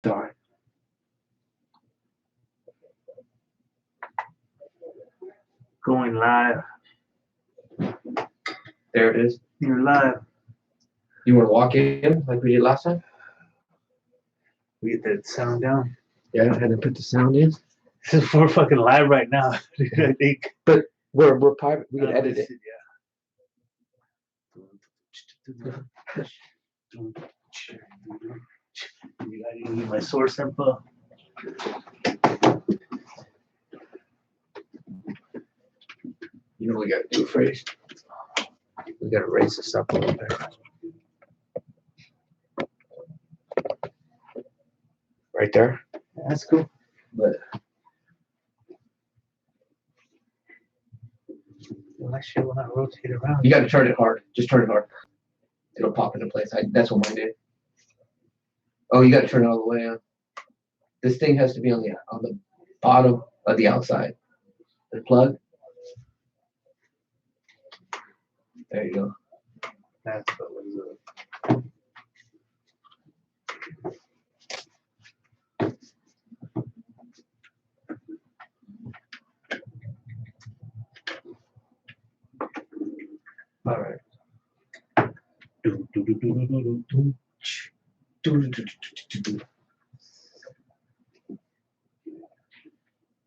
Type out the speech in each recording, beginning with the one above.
Darn. Going live. There it is. You're live. You want to walk in like we did last time? We get that sound down. Yeah, I had to put the sound in. We're fucking live right now, I think. But we're private. We can edit it. Yeah. I need my source info. You know what we got to do first? We got to raise this up a little bit. Right there. Yeah, that's cool. But Well, that shit will not rotate around. you got to turn it hard. Just turn it hard. It'll pop into place. That's what mine did. Oh, you got to turn it all the way on. This thing has to be on the bottom of the outside. The plug. There you go. That's what was All right.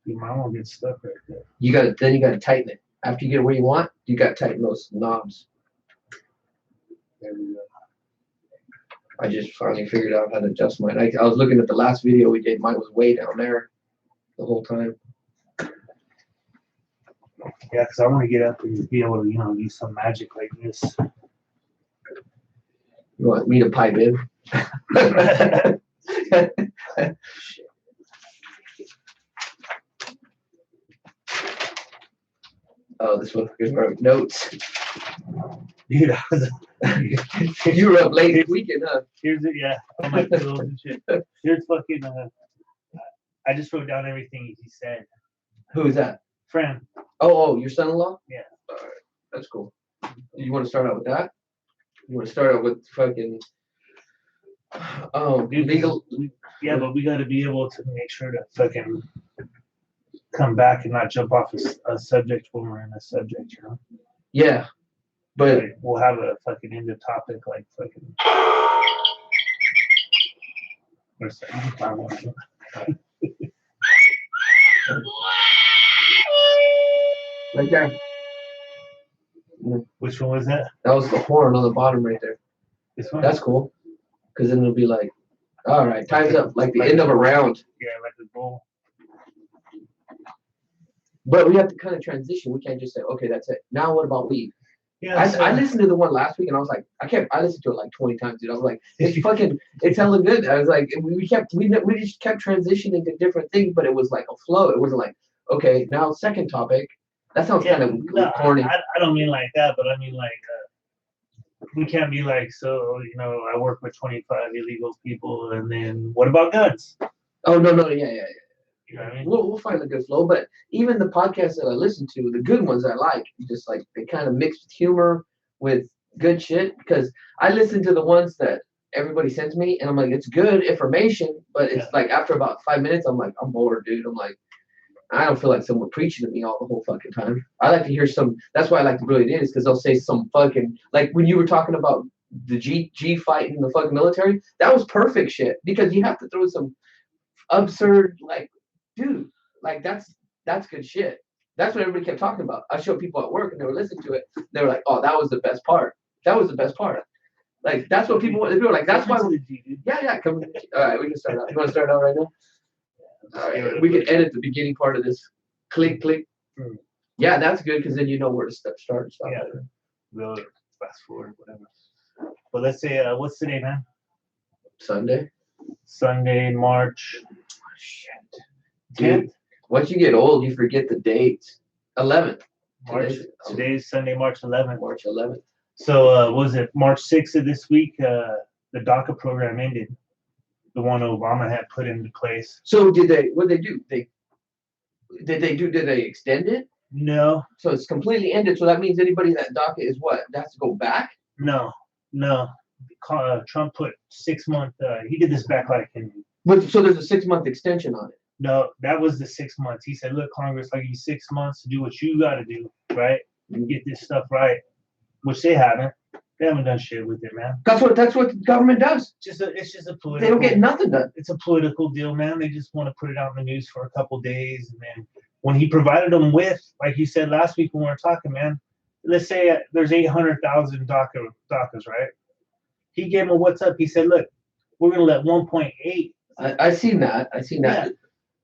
Your mom will get stuck right there. You got to tighten it. After you get it where you want, you got to tighten those knobs. There we go. I just finally figured out how to adjust mine. I was looking at the last video we did. Mine was way down there the whole time. Yeah, because I want to get up and be able to, do some magic like this. You want me to pipe in? Oh, this one is wrote notes. Dude, You were up late this weekend, huh? here's it, yeah. All my pillows and shit. Here's fucking, I just wrote down everything he said. Who is that? Friend. Oh, your son-in-law? Yeah. All right, that's cool. You want to start out with that? You want to start out with fucking Dude, legal? Yeah, but we got to be able to make sure to fucking come back and not jump off a subject when we're in a subject, Yeah, but Like, we'll have a fucking end of topic like fucking. Where's that? You can find one. right there. Which one was that? That was the horn on the bottom right there. This one? That's cool. Because then it'll be like, all right, time's up, like the end of a round. Yeah, like the goal. But we have to kind of transition. We can't just say, okay, that's it. Now what about weed? Yeah, I listened to the one last week and I was like, I listened to it like 20 times, dude. I was like, it's hella good. I was like, we just kept transitioning to different things, but it was like a flow. It wasn't like, okay, now second topic. That sounds kind of corny. I don't mean like that, but I mean like we can't be like, so I work with 25 illegal people, and then what about guns? Oh no, yeah. You know what I mean? We'll find a good flow, but even the podcasts that I listen to, the good ones I like, just like they kind of mix humor with good shit. Because I listen to the ones that everybody sends me, and I'm like, it's good information, but it's like after about 5 minutes, I'm like, I'm bored, dude. I'm like, I don't feel like someone preaching to me all the whole fucking time. I like to hear some. That's why I like to Brilliant Idiots, because they'll say some fucking, like when you were talking about the G fight in the fucking military, that was perfect shit, because you have to throw some absurd, like, dude, like that's good shit. That's what everybody kept talking about. I showed people at work and they were listening to it. They were like, oh, that was the best part. That was the best part. Like that's what people want. They were like, that's why. Yeah. Come. All right, we can start out. You want to start out right now? All right, we can edit the beginning part of this. Click. Yeah, that's good, because then you know where to start and stop. Yeah. We'll fast forward, whatever. But let's say, what's today, man? Sunday, March. Shit. 10th? Dude, once you get old, you forget the dates. 11th. Today's Sunday, March 11th. March 11th. So, was it March 6th of this week? The DACA program ended. The one Obama had put into place. So what did they do? Did they extend it? No. So it's completely ended. So that means anybody that DACA is what? That has to go back? No. Trump put 6 months. He did this back like in But so there's a 6-month extension on it. No, that was the 6 months. He said, look, Congress, I give you 6 months to do what you got to do, right? And get this stuff right, which they haven't. They haven't done shit with it, man. That's what the government does. It's just a political. They don't get nothing done. It's a political deal, man. They just want to put it out in the news for a couple days, and then when he provided them with, like you said last week when we were talking, man, let's say there's 800,000 DACAs, right? He gave them a what's up. He said, look, we're going to let 1.8. I seen that. Yeah.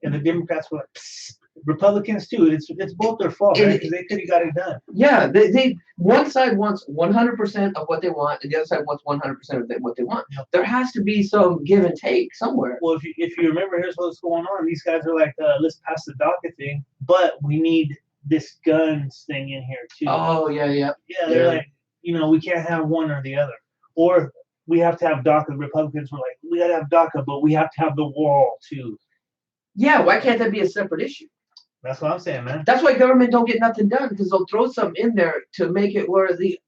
And the Democrats were like, psst. Republicans too. It's both their fault, right? Because they could have got it done. Yeah, they one side wants 100% of what they want, and the other side wants 100% of what they want. Yep. There has to be some give and take somewhere. Well, if you remember, here's what's going on. These guys are like, let's pass the DACA thing, but we need this guns thing in here too. Oh yeah. Yeah, they're like, we can't have one or the other, or we have to have DACA. The Republicans were like, we gotta have DACA, but we have to have the wall too. Yeah, why can't that be a separate issue? That's what I'm saying, man. That's why government don't get nothing done, because they'll throw something in there to make it where the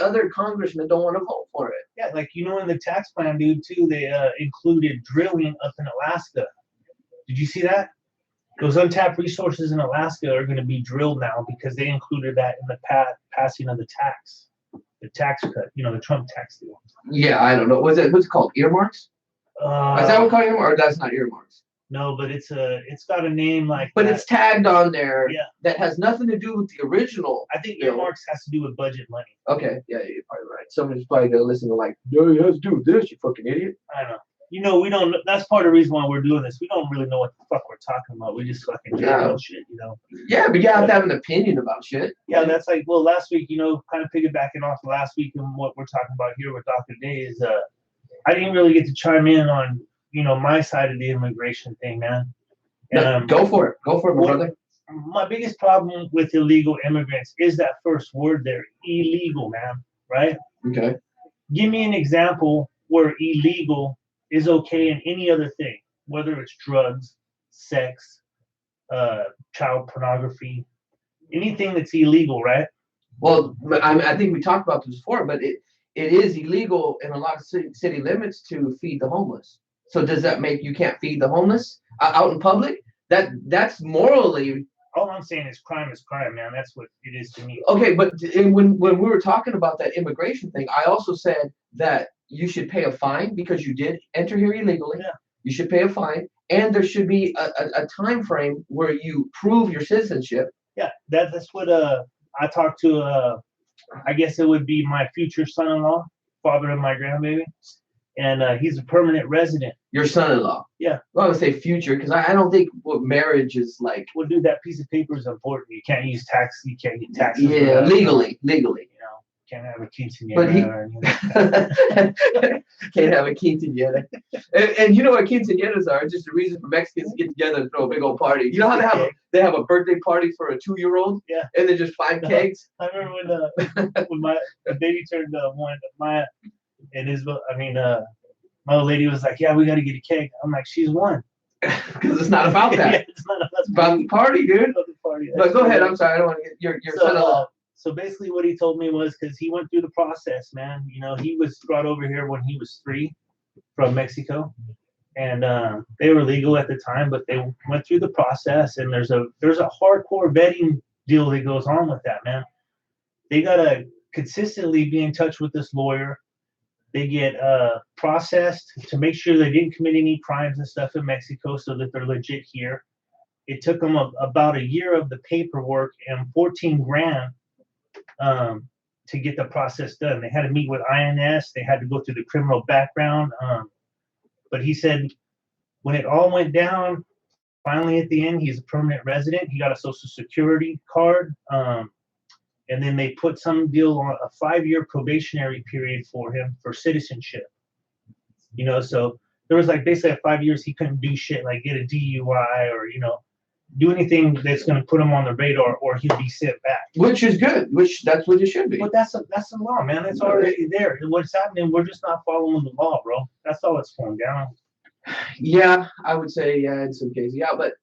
other congressmen don't want to vote for it. Yeah, like in the tax plan, dude, too, they included drilling up in Alaska. Did you see that? Those untapped resources in Alaska are going to be drilled now because they included that in the passing of the tax cut. The Trump tax deal. Yeah, I don't know. What's it called? Earmarks? Is that what called earmarks? Or that's not earmarks? No, but it's got a name like. But it's tagged on there. Yeah. That has nothing to do with the original. I think earmarks has to do with budget money. Okay, yeah, you're probably right. Somebody's probably gonna listen to no, it has to do with this, you fucking idiot. I know. We don't. That's part of the reason why we're doing this. We don't really know what the fuck we're talking about. We just fucking about shit, Yeah, but you have to have an opinion about shit. Yeah, that's like, well, last week, kind of piggybacking off last week and what we're talking about here with Dr. Day is, I didn't really get to chime in on, my side of the immigration thing, man. And, go for it, my brother. My biggest problem with illegal immigrants is that first word there, illegal, man. Right? Okay. Give me an example where illegal is okay in any other thing, whether it's drugs, sex, child pornography, anything that's illegal, right? Well, I think we talked about this before, but it is illegal in a lot of city limits to feed the homeless. So does that make you can't feed the homeless out in public? That's morally. All I'm saying is crime, man. That's what it is to me. Okay, but when we were talking about that immigration thing, I also said that you should pay a fine because you did enter here illegally. Yeah. You should pay a fine, and there should be a time frame where you prove your citizenship. Yeah, that's what I talked to. I guess it would be my future son-in-law, father of my grandbaby, and he's a permanent resident. Your son-in-law. Yeah. Well, I would say future because I don't think what marriage is like. Well, dude, that piece of paper is important. You can't use tax. You can't get taxes. Yeah, legally. Can't have a quinceañera. But can't have a quinceañera. And you know what quinceañeras are? It's just a reason for Mexicans to get together and throw a big old party. You know how they have a birthday party for a 2-year-old? Yeah. And then just 5 kegs? I remember when my baby turned one, my old lady was like, yeah, we got to get a keg. I'm like, she's one. Because it's not about that. Yeah, it's not about it's about the party, dude. About the party. But go ahead. I'm sorry. I don't want to get your son-in-law. So basically what he told me was, because he went through the process, man. He was brought over here when he was 3 from Mexico. And they were legal at the time, but they went through the process. And there's a hardcore vetting deal that goes on with that, man. They got to consistently be in touch with this lawyer. They get processed to make sure they didn't commit any crimes and stuff in Mexico so that they're legit here. It took them about a year of the paperwork and $14,000 to get the process done. They had to meet with INS. They had to go through the criminal background. But he said when it all went down, finally at the end, he's a permanent resident. He got a Social Security card. And then they put some deal on a 5-year probationary period for him for citizenship. So there was like basically at 5 years, he couldn't do shit like get a DUI or, do anything that's going to put him on the radar or he'll be sent back. Which is good. That's what it should be. But that's the law, man. It's already there. And what's happening, we're just not following the law, bro. That's all it's going down. Yeah, I would say, yeah, in some cases. Yeah, but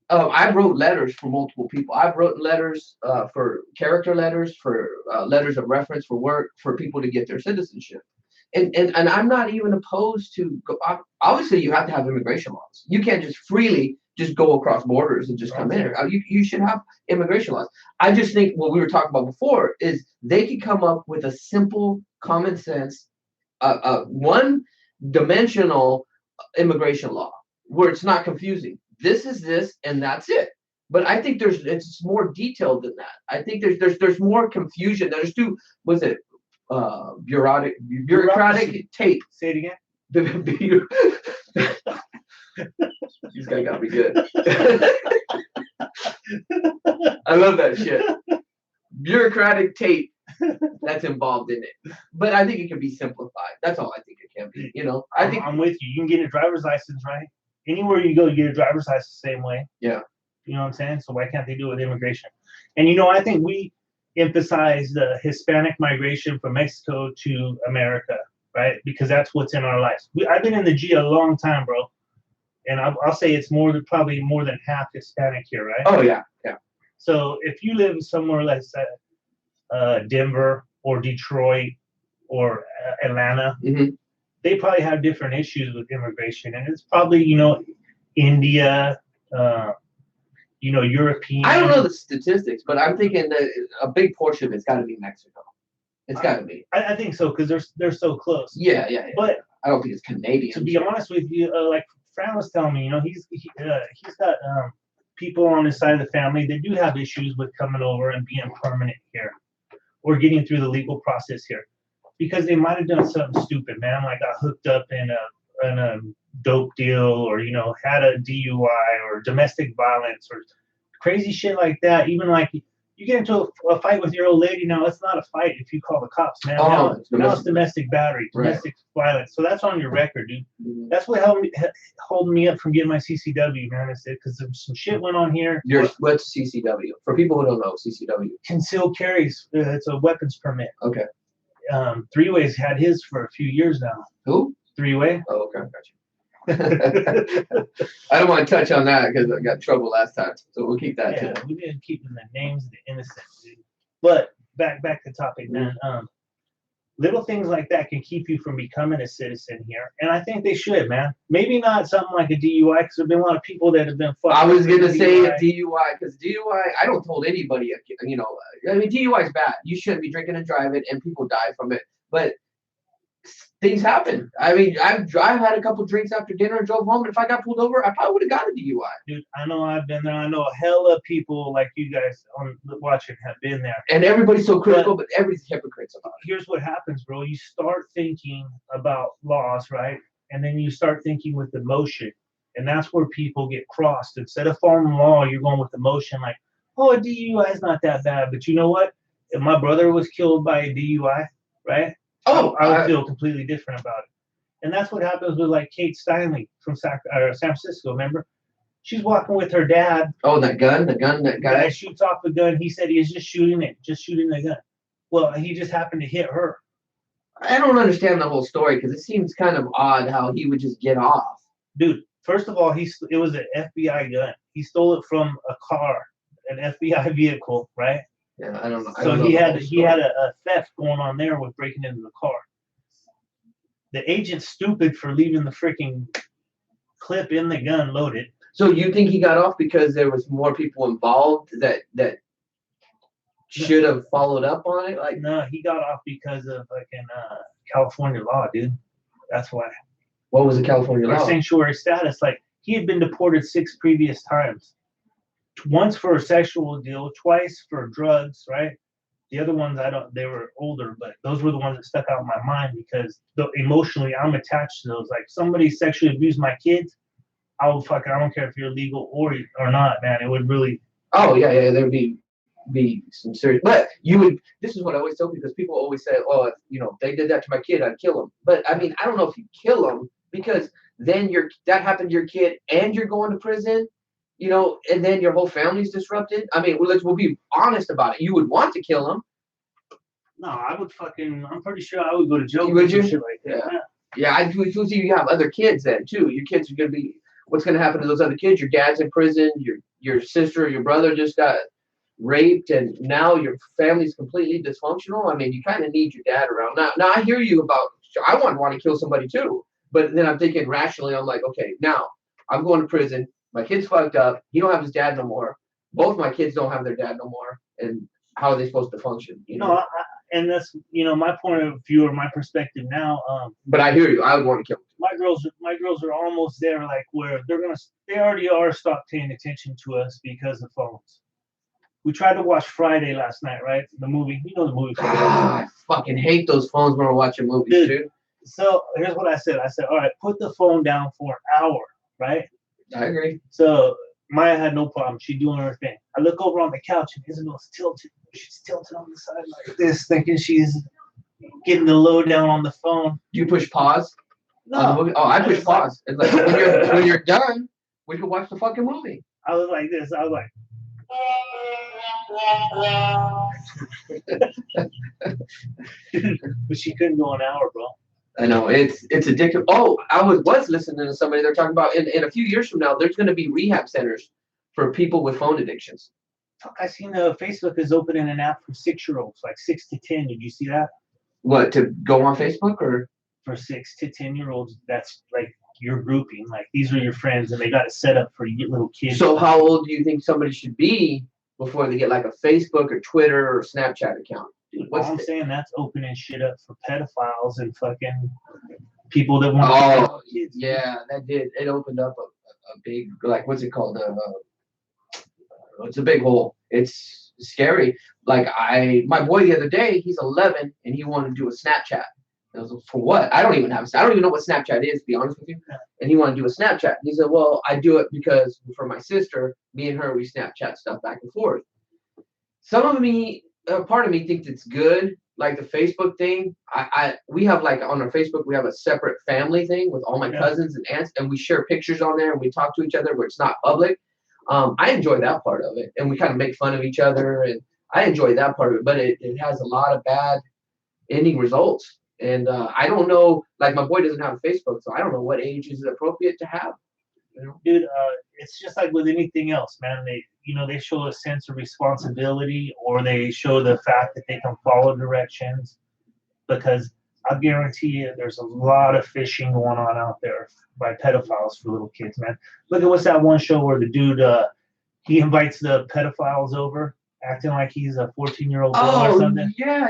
I wrote letters for multiple people. I've written letters for character letters, for letters of reference for work, for people to get their citizenship. and I'm not even opposed to obviously you have to have immigration laws. You can't just freely just go across borders and just come in. You should have immigration laws. I just think what we were talking about before is they could come up with a simple, common sense, one dimensional immigration law where it's not confusing. This is this and that's it. But I think it's more detailed than that. I think there's more confusion. There's was it bureaucratic tape. Say it again. This guy got me good. I love that shit. Bureaucratic tape that's involved in it. But I think it can be simplified. That's all I think it can be. I think I'm with you. You can get a driver's license, right? Anywhere you go, you get a driver's license the same way. Yeah. You know what I'm saying? So why can't they do it with immigration? And I think we emphasize the Hispanic migration from Mexico to America, right? Because that's what's in our lives. I've been in the G a long time, bro. And I'll say it's probably more than half Hispanic here, right? Oh, yeah. Yeah. So if you live somewhere like Denver or Detroit or Atlanta, they probably have different issues with immigration. And it's probably, India, European. I don't know the statistics, but I'm thinking that a big portion of it's got to be Mexico. It's got to be. I think so because they're so close. Yeah. But I don't think it's Canadian. To be honest with you, like Fran was telling me, he's got people on his side of the family that do have issues with coming over and being permanent here or getting through the legal process here because they might have done something stupid, man, like got hooked up in a dope deal or had a DUI or domestic violence or crazy shit like that. Even like you get into a fight with your old lady now, it's not a fight if you call the cops, man. Now it's domestic battery, domestic violence. So that's on your record, dude. That's what holding me up from getting my CCW, man. Is it because some shit went on here. What's CCW? For people who don't know, CCW. Concealed carries. It's a weapons permit. Okay. Three-Way's had his for a few years now. Who? Three-Way. Oh, okay. Gotcha. I don't want to touch on that because I got trouble last time, so we'll keep that. Yeah, we didn't keep the names of the innocent, dude. But back to topic, man. Little things like that can keep you from becoming a citizen here, and I think they should, man. Maybe not something like a DUI because there've been a lot of people that have been fucked. I was gonna say a DUI because DUI. I don't told anybody. I mean, DUI is bad. You shouldn't be drinking and driving, and people die from it. But things happen. I mean, I've had a couple drinks after dinner and drove home, and if I got pulled over, I probably would have got a DUI. Dude, I know I've been there. I know a hell of people like you guys on watching have been there. And everybody's so critical, but everybody's hypocrites about it. Here's what happens, bro. You start thinking about laws, right? And then you start thinking with emotion. And that's where people get crossed. Instead of following the law, you're going with emotion like, oh, a DUI is not that bad. But you know what? If my brother was killed by a DUI, right? I would feel completely different about it. And that's what happens with like Kate Steinle from San Francisco, remember? She's walking with her dad. Oh, that guy shoots off the gun. He said he was just shooting the gun. Well, he just happened to hit her. I don't understand the whole story because it seems kind of odd how he would just get off. Dude, first of all, it was an FBI gun. He stole it from a car, an FBI vehicle, right? Yeah, I don't know. So he had a theft going on there with breaking into the car. The agent's stupid for leaving the freaking clip in the gun loaded. So you think he got off because there was more people involved that should have followed up on it? Like, no, he got off because of fucking California law, dude. That's why. What was the California law? Sanctuary status. Like he had been deported 6 previous times. Once for a sexual deal, twice for drugs, right? The other ones, they were older, but those were the ones that stuck out in my mind because emotionally I'm attached to those. Like somebody sexually abused my kids, I don't care if you're legal or not, man. It would really. Oh, yeah. There'd be some serious, but this is what I always tell people because people always say, oh, if they did that to my kid, I'd kill him. But I mean, I don't know if you kill him because then that happened to your kid and you're going to prison. And then your whole family's disrupted. I mean, we'll be honest about it. You would want to kill him. No, I'm pretty sure I would go to jail. Would you? Shit like that. Yeah. I feel you have other kids then too. Your kids are what's going to happen to those other kids? Your dad's in prison. Your sister or your brother just got raped and now your family's completely dysfunctional. I mean, you kind of need your dad around. Now I hear you about I wouldn't want to kill somebody too. But then I'm thinking rationally, I'm like, okay, now I'm going to prison. My kid's fucked up. He don't have his dad no more. Both my kids don't have their dad no more. And how are they supposed to function? You know. No, and that's my point of view or my perspective now. But I hear you. I would want to kill them. My girls are almost there, like where they already are stopped paying attention to us because of phones. We tried to watch Friday last night, right? The movie. You know the movie. I fucking hate those phones when we're watching movies, dude. So here's what I said. I said, all right, put the phone down for an hour, right? I agree. So Maya had no problem. She doing her thing. I look over on the couch and Isabel's tilted. She's tilted on the side like this, thinking she's getting the lowdown on the phone. Do you push pause? No. On the movie? Oh, I push pause. It's like when you're done, we can watch the fucking movie. I was like this. I was like, but she couldn't go an hour, bro. I know it's addictive. Oh, I was listening to somebody. They're talking about in a few years from now, there's going to be rehab centers for people with phone addictions. I seen Facebook is opening an app for 6-year-olds, like 6 to 10. Did you see that? What, to go on Facebook or? For 6 to 10-year-olds, that's like your grouping. Like these are your friends, and they got it set up for little kids. So how old do you think somebody should be before they get like a Facebook or Twitter or Snapchat account? Dude, I'm saying that's opening shit up for pedophiles and fucking people that want to kill kids. Yeah, that did. It opened up a big, like, what's it called? It's a big hole. It's scary. Like my boy the other day, he's 11 and he wanted to do a Snapchat. I was like, for what? I don't even know what Snapchat is, to be honest with you. And he wanted to do a Snapchat. And he said, well, I do it because for my sister, me and her, we Snapchat stuff back and forth. Part of me thinks it's good, like the Facebook thing. We have like on our Facebook, we have a separate family thing with all my cousins and aunts, and we share pictures on there and we talk to each other where it's not public. I enjoy that part of it, and we kind of make fun of each other, and I enjoy that part of it, but it has a lot of bad ending results. And I don't know, like my boy doesn't have a Facebook, so I don't know what age is appropriate to have. You know? Dude, it's just like with anything else, man. They show a sense of responsibility, or they show the fact that they can follow directions, because I guarantee you there's a lot of fishing going on out there by pedophiles for little kids, man. Look at what's that one show where the dude, he invites the pedophiles over, acting like he's a 14-year-old girl or something. Yeah.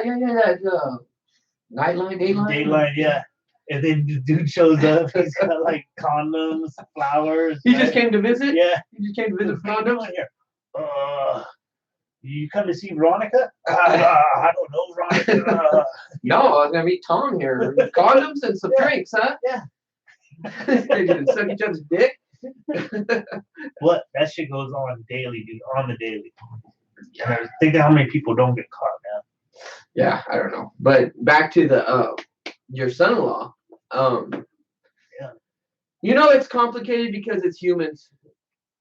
Nightline, Daylight, yeah. And then the dude shows up. He's got like condoms, flowers. He just came to visit? Yeah. He just came to visit condoms? Here. You come to see Veronica? I don't know Veronica. No, I was going to meet Tom here. Condoms and some drinks, huh? Yeah. They didn't suck each other's dick? What? That shit goes on daily, dude. On the daily. And think of how many people don't get caught now. Yeah, I don't know. But back to the your son-in-law. It's complicated because it's humans.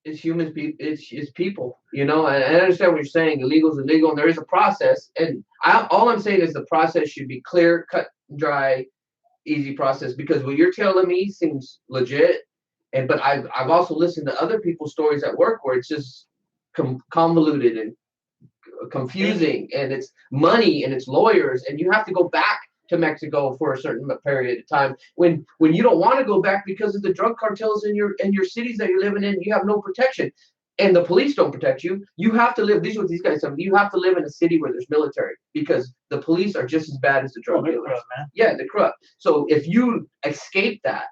It's humans. It's people. And I understand what you're saying. Illegal is illegal, and there is a process. And all I'm saying is the process should be clear, cut, dry, easy process. Because what you're telling me seems legit. But I've also listened to other people's stories at work where it's just convoluted and confusing, and it's money and it's lawyers, and you have to go back to Mexico for a certain period of time when you don't want to go back because of the drug cartels in your cities that you're living in. You have no protection, and the police don't protect you. You have to live. These guys tell me, you have to live in a city where there's military, because the police are just as bad as the drug dealers. Corrupt, man. Yeah, they're corrupt. So if you escape that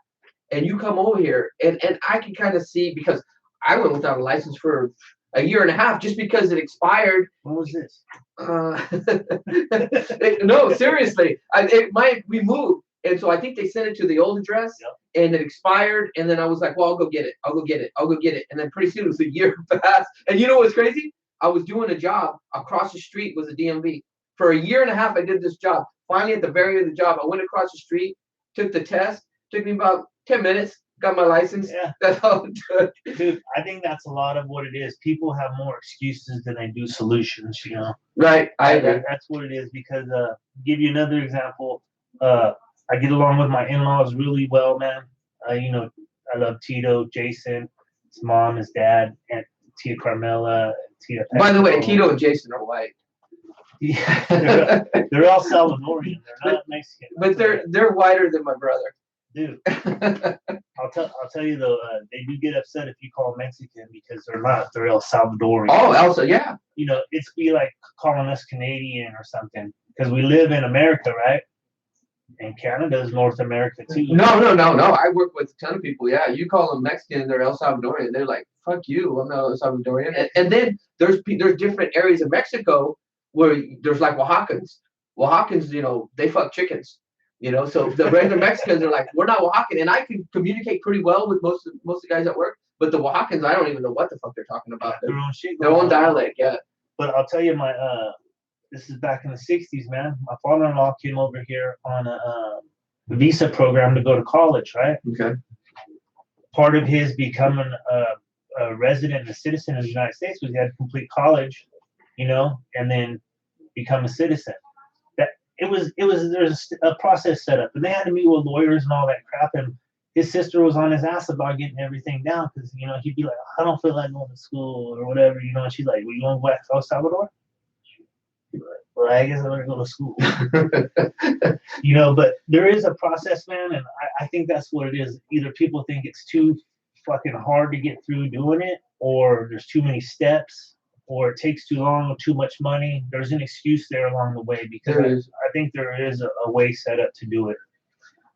and you come over here, and I can kind of see, because I went without a license for a year and a half just because it expired. When was this? No, seriously. We moved, and so I think they sent it to the old address, and it expired. And then I was like, well, I'll go get it. And then pretty soon it was a year passed. And you know what's crazy? I was doing a job across the street was a DMV. For a year and a half, I did this job. Finally, at the very end of the job, I went across the street, took the test. Took me about 10 minutes. Got my license. Yeah. That's all it took. Dude, I think that's a lot of what it is. People have more excuses than they do solutions, Right. I agree. That's what it is, because give you another example. I get along with my in-laws really well, man. I love Tito, Jason, his mom, his dad, and Tia Carmela, Tia. By the way, Tito and Jason are white. Yeah, they're all Salvadorian. They're not Mexican. But they're whiter than my brother. Dude, I'll tell you though, they do get upset if you call them Mexican because they're not. They're El Salvadorian. Oh, Elsa, yeah. You know, it's be like calling us Canadian or something because we live in America, right? And Canada is North America too. No. I work with a ton of people. Yeah, you call them Mexican, they're El Salvadorian. They're like, fuck you, I'm not El Salvadorian. And then there's different areas of Mexico where there's like Oaxacans. Oaxacans, you know, they fuck chickens. You know, so the regular Mexicans are like, we're not Oaxacan, and I can communicate pretty well with most of the guys at work. But the Oaxacans, I don't even know what the fuck they're talking about. Their own shit. Their own dialect, yeah. But I'll tell you, this is back in the '60s, man. My father-in-law came over here on a visa program to go to college, right? Okay. Part of his becoming a resident and a citizen of the United States was he had to complete college, you know, and then become a citizen. There's a process set up, and they had to meet with lawyers and all that crap. And his sister was on his ass about getting everything down because, you know, he'd be like, I don't feel like going to school or whatever, you know. And she's like, well, you want to go back to El Salvador? He'd be like, well, I guess I'm gonna go to school. You know, but there is a process, man, and I think that's what it is. Either people think it's too fucking hard to get through doing it, or there's too many steps, or it takes too long or too much money. There's an excuse there along the way because I think there is a way set up to do it.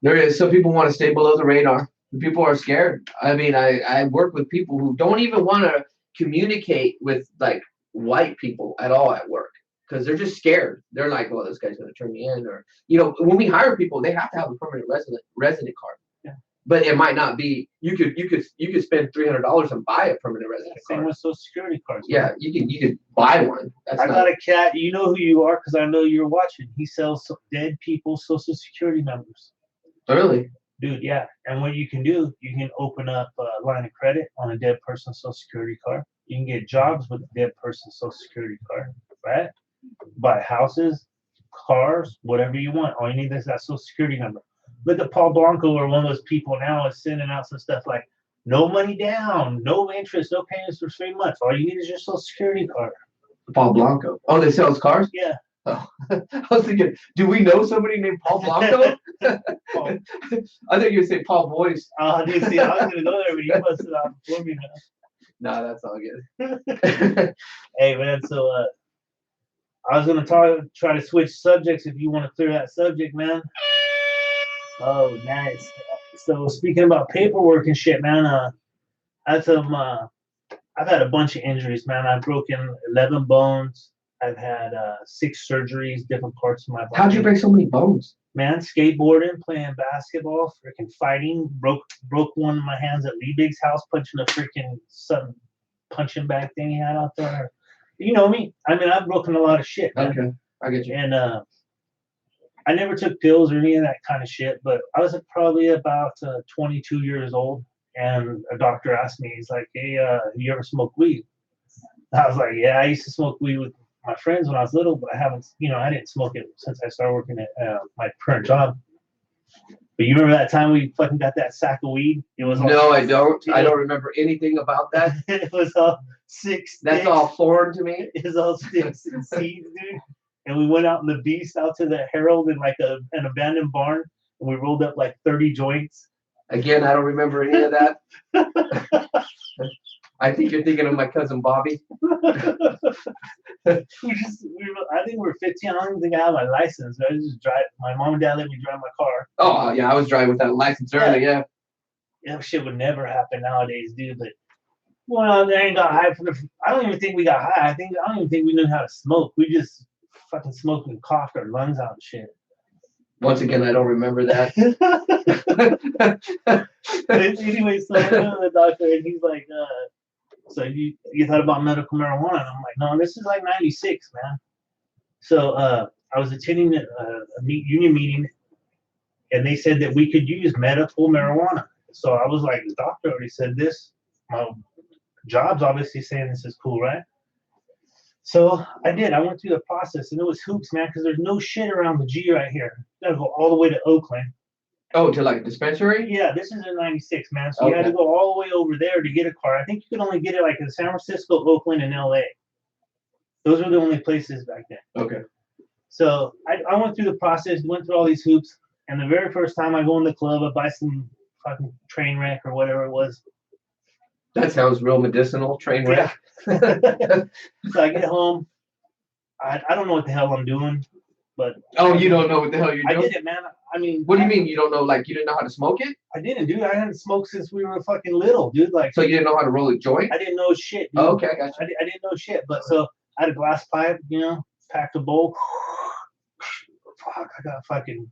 There is. Some people want to stay below the radar. People are scared. I mean, I work with people who don't even want to communicate with like white people at all at work because they're just scared. They're like, well, this guy's going to turn me in, or, you know, when we hire people, they have to have a permanent resident card. Yeah. But it might not be. You could spend $300 and buy a permanent resident card. Same with Social Security cards. Yeah, you could buy one. I got a cat. You know who you are because I know you're watching. He sells dead people's Social Security numbers. Really? Dude, yeah. And what you can do, you can open up a line of credit on a dead person's Social Security card. You can get jobs with a dead person's Social Security card, right? Buy houses, cars, whatever you want. All you need is that Social Security number. Look at Paul Blanco, or one of those people now is sending out some stuff like no money down, no interest, no payments for 3 months. All you need is your Social Security card. Paul Blanco. Oh, they sell cars? Yeah. Oh. I was thinking, do we know somebody named Paul Blanco? Paul. I think you would say Paul Boyce. Dude, see, I was going to go there, but you busted out before me now. No, that's all good. Hey, man, so I was going to try to switch subjects if you want to clear that subject, man. Oh, nice. So speaking about paperwork and shit, man, I've had a bunch of injuries, man. I've broken 11 bones. I've had 6 surgeries, different parts of my body. How'd you break so many bones? Man, skateboarding, playing basketball, freaking fighting. Broke one of my hands at Lee Big's house, punching a freaking some punching bag thing he had out there. You know me. I mean, I've broken a lot of shit, man. Okay, I get you. And I never took pills or any of that kind of shit, but I was probably about 22 years old, and a doctor asked me, he's like, hey, you ever smoke weed? I was like, yeah, I used to smoke weed with my friends when I was little, but I didn't smoke it since I started working at my current job. But you remember that time we fucking got that sack of weed? It was all no, I don't. I don't remember anything about that. It was all 6 That's sticks. all foreign to me. It was all sticks and seeds, dude. And we went out in the beast, out to the Herald in like an abandoned barn, and we rolled up like 30 joints. Again, I don't remember any of that. I think you're thinking of my cousin Bobby. I think we were 15. I don't even think I had my license. I just drive. My mom and dad let me drive my car. Oh yeah, I was driving without a license early. Yeah. That shit would never happen nowadays, dude. But well, they ain't got high for the. I don't even think we got high. I don't even think we knew how to smoke. We just fucking smoked and coughed our lungs out and shit. Once again, I don't remember that. Anyway, so I went to the doctor and he's like, so you thought about medical marijuana? And I'm like, no, this is like 96, man. So I was attending a union meeting, and they said that we could use medical marijuana. So I was like, the doctor already said this. My job's obviously saying this is cool, right? So I did. I went through the process, and it was hoops, man, because there's no shit around the G right here. You gotta go all the way to Oakland. Oh, to like a dispensary? Yeah, this is in 96, man. So you had to go all the way over there to get a car. I think you could only get it like in San Francisco, Oakland, and LA. Those were the only places back then. Okay. So I went through the process, went through all these hoops, and the very first time I go in the club, I buy some fucking train wreck or whatever it was. That sounds real medicinal. Train wreck. Yeah. So I get home. I don't know what the hell I'm doing, but Oh, you don't know what the hell you're doing? I did it, man. I mean, what do you mean you don't know? Like you didn't know how to smoke it? I didn't, dude. I hadn't smoked since we were fucking little, dude. Like, so you didn't know how to roll a joint? I didn't know shit, dude. Oh, okay, I got you. I didn't know shit, but so I had a glass pipe, you know, packed a bowl. Fuck, I got fucking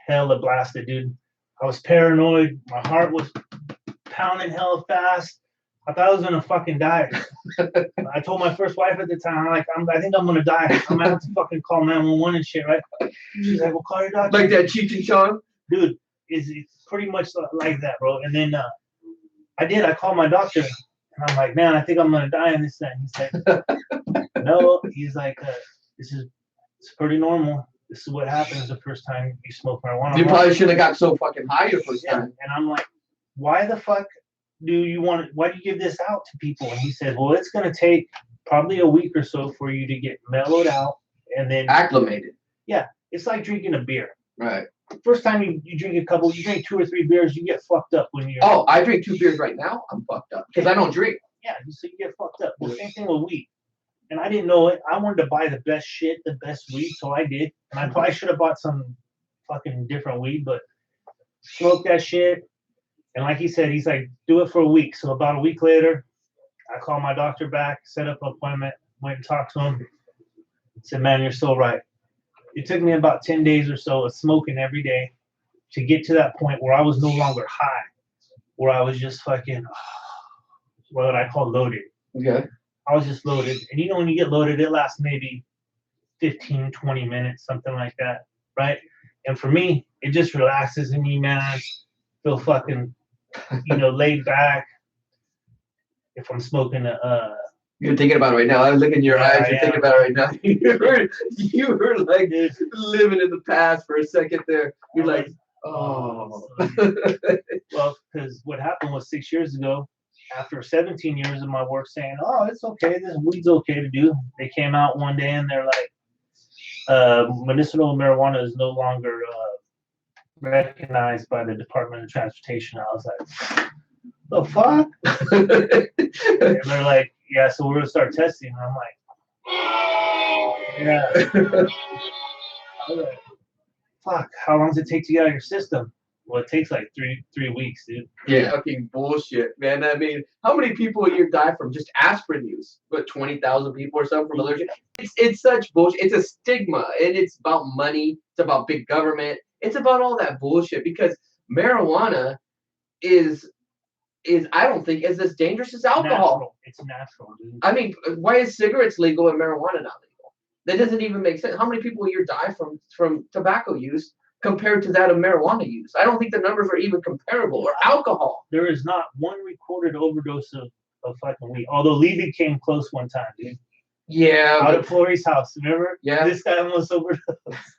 hella blasted, dude. I was paranoid. My heart was pounding hella fast. I thought I was gonna fucking die. I told my first wife at the time, I think I'm gonna die. I'm gonna have to fucking call 911 and shit, right? She's like, well, call your doctor. Like that Cheech and Chong? Dude, it's pretty much like that, bro. And then I did. I called my doctor, and I'm like, man, I think I'm gonna die in this thing. He's like, no. He's like, it's pretty normal. This is what happens the first time you smoke marijuana. You probably shouldn't have got so fucking high your first time. And I'm like, why the fuck why do you give this out to people? And he said, well, it's going to take probably a week or so for you to get mellowed out and then acclimated. Yeah. It's like drinking a beer. Right. First time you drink you drink 2 or 3 beers, you get fucked up when you're. Oh, I drink 2 beers right now. I'm fucked up because I don't drink. Yeah. So you get fucked up. Well, same thing with weed. And I didn't know it. I wanted to buy the best shit, the best weed. So I did. And I probably should have bought some fucking different weed, but smoked that shit. And like he said, he's like, do it for a week. So about a week later, I called my doctor back, set up an appointment, went and talked to him. Said, man, you're so right. It took me about 10 days or so of smoking every day to get to that point where I was no longer high, where I was just fucking, what I call loaded. Okay. I was just loaded. And you know, when you get loaded, it lasts maybe 15, 20 minutes, something like that, right? And for me, it just relaxes me, man. Feel fucking, laid back. If I'm smoking you're thinking about it right now. I was looking in your eyes. You're thinking about it right now. You were like living in the past for a second there. You're like, oh. Well, because what happened was 6 years ago, after 17 years of my work saying, oh, it's okay, this weed's okay to do. They came out one day and they're like, medicinal marijuana is no longer recognized by the Department of Transportation. I was like, the fuck? And they're like, yeah, so we're gonna start testing. And I'm like, yeah. I was like, fuck, how long does it take to get out of your system? Well, it takes like three weeks, dude. Yeah, fucking bullshit, man. I mean, how many people a year die from just aspirin use? What, 20,000 people or something from allergic? It's such bullshit. It's a stigma, and it's about money. It's about big government. It's about all that bullshit because marijuana is I don't think is as dangerous as alcohol. Natural. It's natural, dude. I mean, why is cigarettes legal and marijuana not legal? That doesn't even make sense. How many people a year die from tobacco use compared to that of marijuana use? I don't think the numbers are even comparable. Or alcohol. There is not one recorded overdose of fucking weed. Although Levy came close one time, dude. Yeah. Out at Florey's house, remember? Yeah. This guy almost overdosed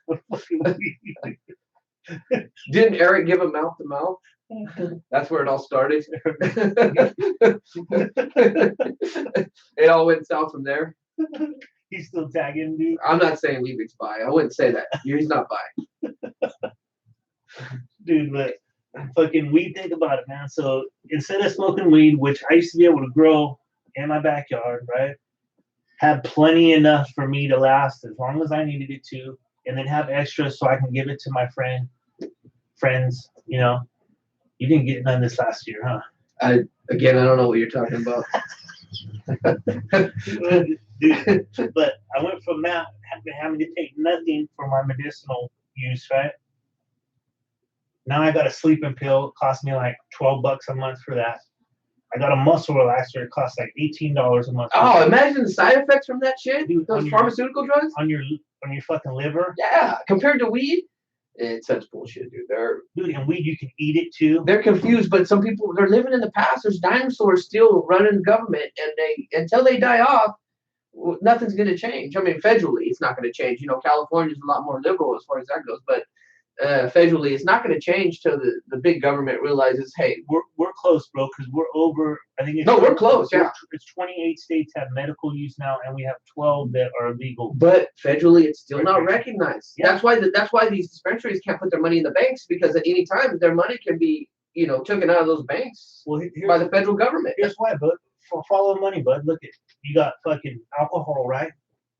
with fucking weed. Didn't Eric give a mouth to mouth? That's where it all started. It all went south from there. He's still tagging, dude. I'm not saying Levick's bi. I wouldn't say that. He's not bi. Dude, but fucking weed, think about it, man. So instead of smoking weed, which I used to be able to grow in my backyard, right? Have plenty enough for me to last as long as I needed it to, and then have extra so I can give it to my friends, you know. You didn't get none this last year, huh? I don't know what you're talking about. Dude, but I went from that having to take nothing for my medicinal use, right? Now I got a sleeping pill. It cost me like $12 a month for that. I got a muscle relaxer. It costs like $18 a month. Oh, imagine the side effects from that shit. Dude, those pharmaceutical drugs on your fucking liver. Yeah, compared to weed, it's such bullshit, dude. Dude, and weed you can eat it too. They're confused, but some people they're living in the past. There's dinosaurs still running the government, and until they die off, nothing's gonna change. I mean, federally, it's not gonna change. You know, California's a lot more liberal as far as that goes, but federally, it's not going to change till the big government realizes, hey, We're close, bro, because we're over. I think it's no, we're close. Yeah, It's 28 states have medical use now, and we have 12 that are legal. but federally, it's still not recognized. Yeah. That's why these dispensaries can't put their money in the banks, because at any time their money can be taken out of those banks by the federal government. Here's why, bud. Follow money, bud. Look at you got fucking alcohol, right?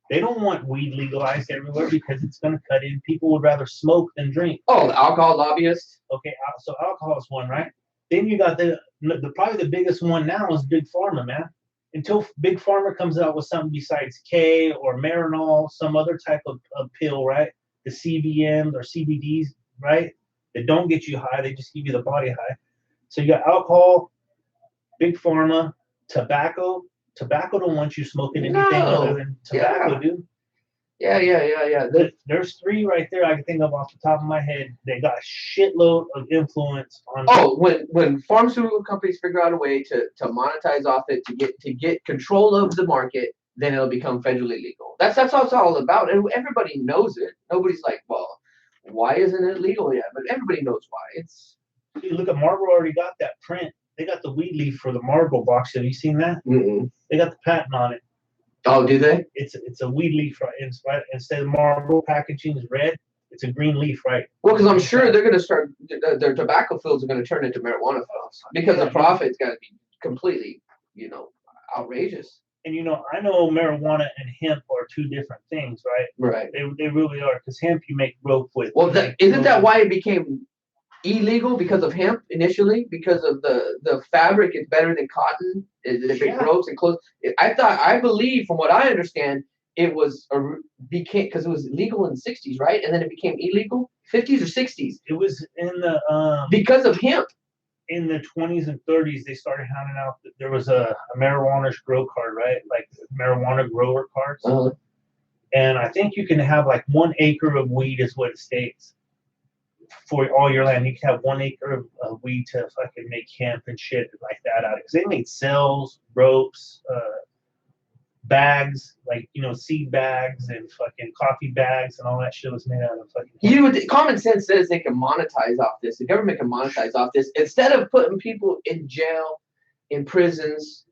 They don't want weed legalized everywhere because it's going to cut in. People would rather smoke than drink. Oh, the alcohol lobbyists. Okay, so alcohol is one, right? Then you got the probably the biggest one now is Big Pharma, man. Until Big Pharma comes out with something besides K or Marinol, some other type of pill, right? The CBMs or CBDs, right? That don't get you high, they just give you the body high. So you got alcohol, Big Pharma, tobacco. Tobacco don't want you smoking anything other than tobacco, dude. Yeah. There's three right there I can think of off the top of my head. They got a shitload of influence on. Oh, when pharmaceutical companies figure out a way to monetize off it, to get control of the market, then it'll become federally legal. That's what it's all about, and everybody knows it. Nobody's like, well, why isn't it legal yet? But everybody knows why. It's. Dude, look at Marlboro already got that print. They got the weed leaf for the Marlboro box. Have you seen that? Mm-mm. They got the patent on it. Oh, do they? It's a weed leaf, right? Instead of Marlboro packaging is red, it's a green leaf, right? Well, because I'm sure they're going to start, their tobacco fields are going to turn into marijuana fields, because the profit's got to be completely, outrageous. And I know marijuana and hemp are two different things, right? Right. They really are, because hemp you make rope with. Well, isn't that why it became illegal, because of hemp initially, because of the fabric is better than cotton, it makes ropes and clothes. I believe, from what I understand, it was became, because it was legal in the 60s, right? And then it became illegal 50s or 60s. It was in the because of hemp. In the 20s and 30s, they started handing out. There was a marijuana grow card, right? Like marijuana grower cards. Uh-huh. And I think you can have like 1 acre of weed is what it states for all your land. You can have 1 acre of weed to fucking make hemp and shit like that out of it. Because they made cells, ropes, bags, like seed bags and fucking coffee bags, and all that shit was made out of fucking. Common sense says they can monetize off this. The government can monetize off this, instead of putting people in jail, in prisons.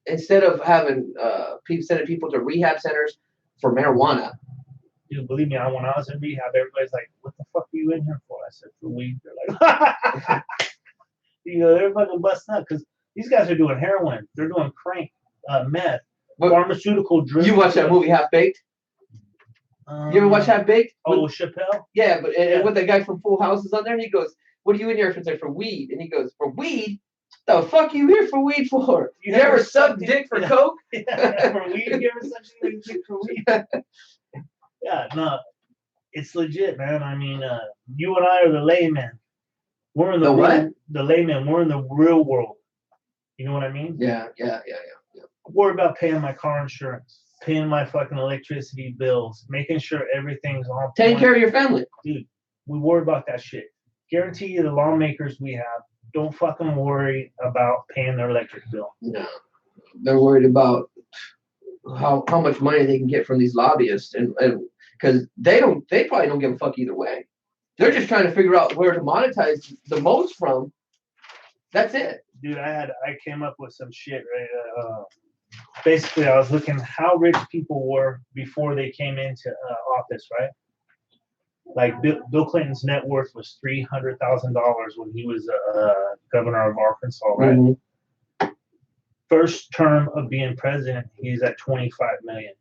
Instead of having sending people to rehab centers for marijuana. Dude, believe me, when I was in rehab, everybody's like, "What the fuck are you in here for?" I said, "For weed." They're like, they're fucking busting up, because these guys are doing heroin, they're doing crank, meth, pharmaceutical drugs. You watch that movie Half Baked? You ever watch Half Baked? Oh, Chappelle. Yeah, but and with the guy from Full House is on there, and he goes, "What are you in here for?" It's like, "For weed," and he goes, "For weed? The fuck you here for weed for? You ever sucked dick for coke?" For weed, you ever sucked dick for weed? Yeah, no, it's legit, man. I mean, you and I are the laymen. We're in the what? The laymen. We're in the real world. You know what I mean? Yeah. Worry about paying my car insurance, paying my fucking electricity bills, making sure everything's on. Taking care of your family. Dude, we worry about that shit. Guarantee you, the lawmakers we have don't fucking worry about paying their electric bill. No, they're worried about how much money they can get from these lobbyists, and because they probably don't give a fuck either way. They're just trying to figure out where to monetize the most from. That's it. Dude, I came up with some shit, right? Basically, I was looking how rich people were before they came into office, right? Like Bill Clinton's net worth was $300,000 when he was governor of Arkansas, right? Mm-hmm. First term of being president, he's at 25 million.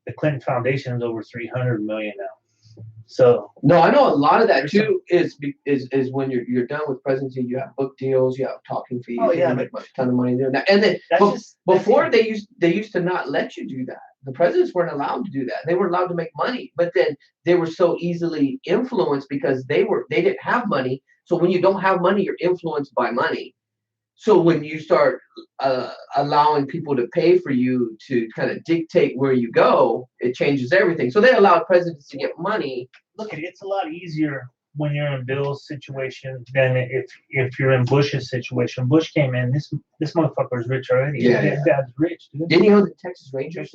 The Clinton Foundation is over 300 million now. So no, I know a lot of that too is when you're done with presidency, you have book deals, you have talking fees, you make a ton of money there. And then before they used to not let you do that. The presidents weren't allowed to do that. They were allowed to make money, but then they were so easily influenced because they didn't have money. So when you don't have money, you're influenced by money. So when you start allowing people to pay for you to kind of dictate where you go, it changes everything. So they allowed presidents to get money. Look, it's a lot easier when you're in Bill's situation than if you're in Bush's situation. Bush came in, this motherfucker's rich already. Yeah, his dad's rich, dude. Didn't you know the Texas Rangers?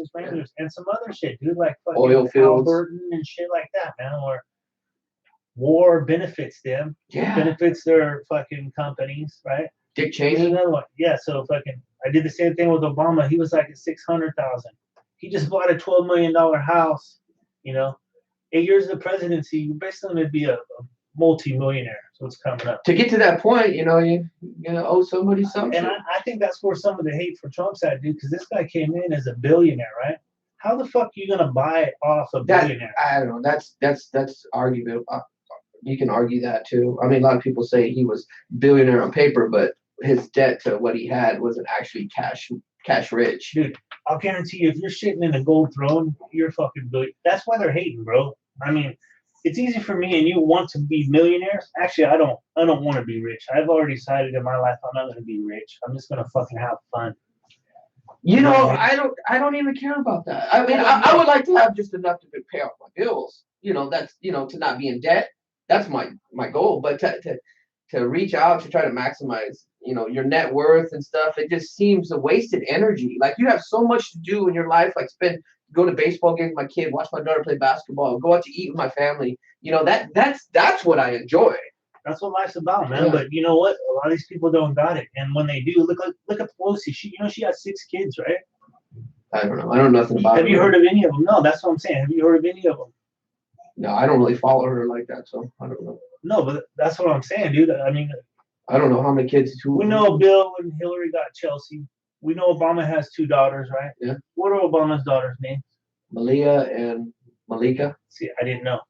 And some other shit, dude, like fucking oil fields, Burton and shit like that, man. Or war benefits them, Yeah. benefits their fucking companies, right? Dick Here's Cheney. another one. Yeah, so fucking, I did the same thing with Obama. He was like at 600,000. He just bought a $12 million house. 8 years of the presidency, you're basically going to be a multi-millionaire. So it's coming up. To get to that point, you owe somebody something. And I think that's where some of the hate for Trump's at, dude, because this guy came in as a billionaire, right? How the fuck are you going to buy off a billionaire? I don't know. That's arguable. You can argue that too. I mean, a lot of people say he was billionaire on paper, but his debt to what he had wasn't actually cash rich. Dude, I'll guarantee you, if you're sitting in a gold throne, you're fucking billion. That's why they're hating, bro. I mean, it's easy for me and you want to be millionaires. Actually, I don't want to be rich. I've already decided in my life I'm not going to be rich. I'm just going to fucking have fun. I don't even care about that. I mean, I would like to have just enough to pay off my bills. That's to not be in debt. That's my goal. But to reach out to try to maximize, your net worth and stuff, it just seems a wasted energy. Like you have so much to do in your life, like go to baseball games with my kid, watch my daughter play basketball, go out to eat with my family. That's what I enjoy. That's what life's about, man. Yeah. But you know what? A lot of these people don't got it. And when they do, look at Pelosi. She has 6 kids, right? I don't know. I don't know nothing about Have you heard of any of them? No, that's what I'm saying. Have you heard of any of them? No, I don't really follow her like that, so I don't know. No, but that's what I'm saying, dude. I mean, I don't know how many kids. We know Bill and Hillary got Chelsea. We know Obama has 2 daughters, right? Yeah. What are Obama's daughters' names? Malia and Malika. See, I didn't know.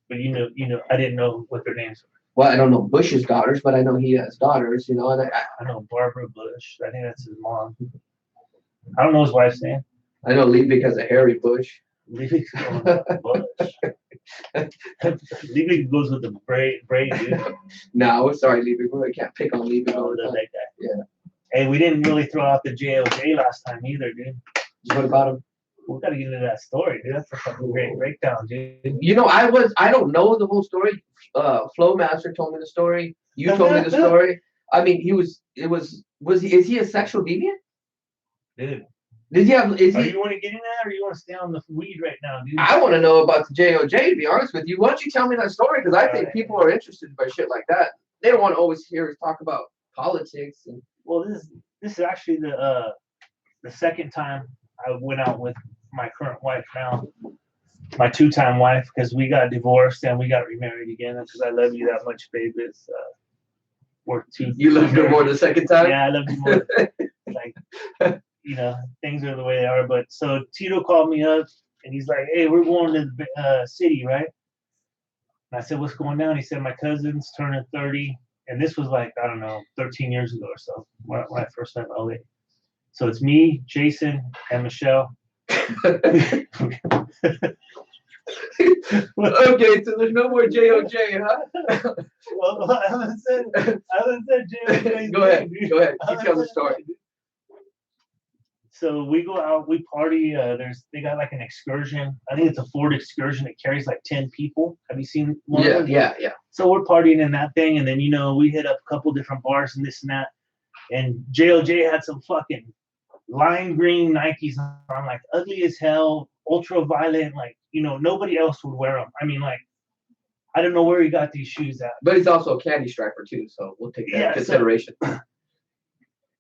But I didn't know what their names were. Well, I don't know Bush's daughters, but I know he has daughters, and I know Barbara Bush. I think that's his mom. I don't know his wife's name. I know Liebig has a Harry Bush. Liebig Bush. Liebig goes with the braid, dude. No, sorry, Liebig. I can't pick on Liebig. Oh, that guy. Yeah. Hey, we didn't really throw out the JOJ last time either, dude. What about him? We gotta get into that story, dude. That's a fucking great breakdown, dude. I don't know the whole story. Flowmaster told me the story. You told me the story. I mean, is he a sexual deviant? Dude. Are you want to get in that, or you want to stay on the weed right now, dude? I want to know about the JOJ, to be honest with you. Why don't you tell me that story? Because I think people are interested by shit like that. They don't want to always hear us talk about politics. Well, this is actually the second time I went out with my current wife now, my 2-time wife, because we got divorced and we got remarried again. Because I love you that much, babe. It's worth 2. You loved her more the second time? Yeah, I love you more. Like, things are the way they are. But so Tito called me up and he's like, "Hey, we're going to the city, right?" And I said, "What's going down?" He said, "My cousin's turning 30." And this was like, I don't know, 13 years ago or so when I first met LA. So it's me, Jason, and Michelle. Okay, so there's no more JOJ, huh? Well, I haven't said JOJ. Go ahead. Keep telling the story. So we go out, we party. They got like an excursion. I think it's a Ford excursion. It carries like 10 people. Have you seen one? Yeah. So we're partying in that thing, and then we hit up a couple different bars and this and that. And JOJ had some fucking lime green Nikes on, like ugly as hell, ultraviolet, like nobody else would wear them. I mean, like, I don't know where he got these shoes at. But he's also a candy striper too, so we'll take that into consideration.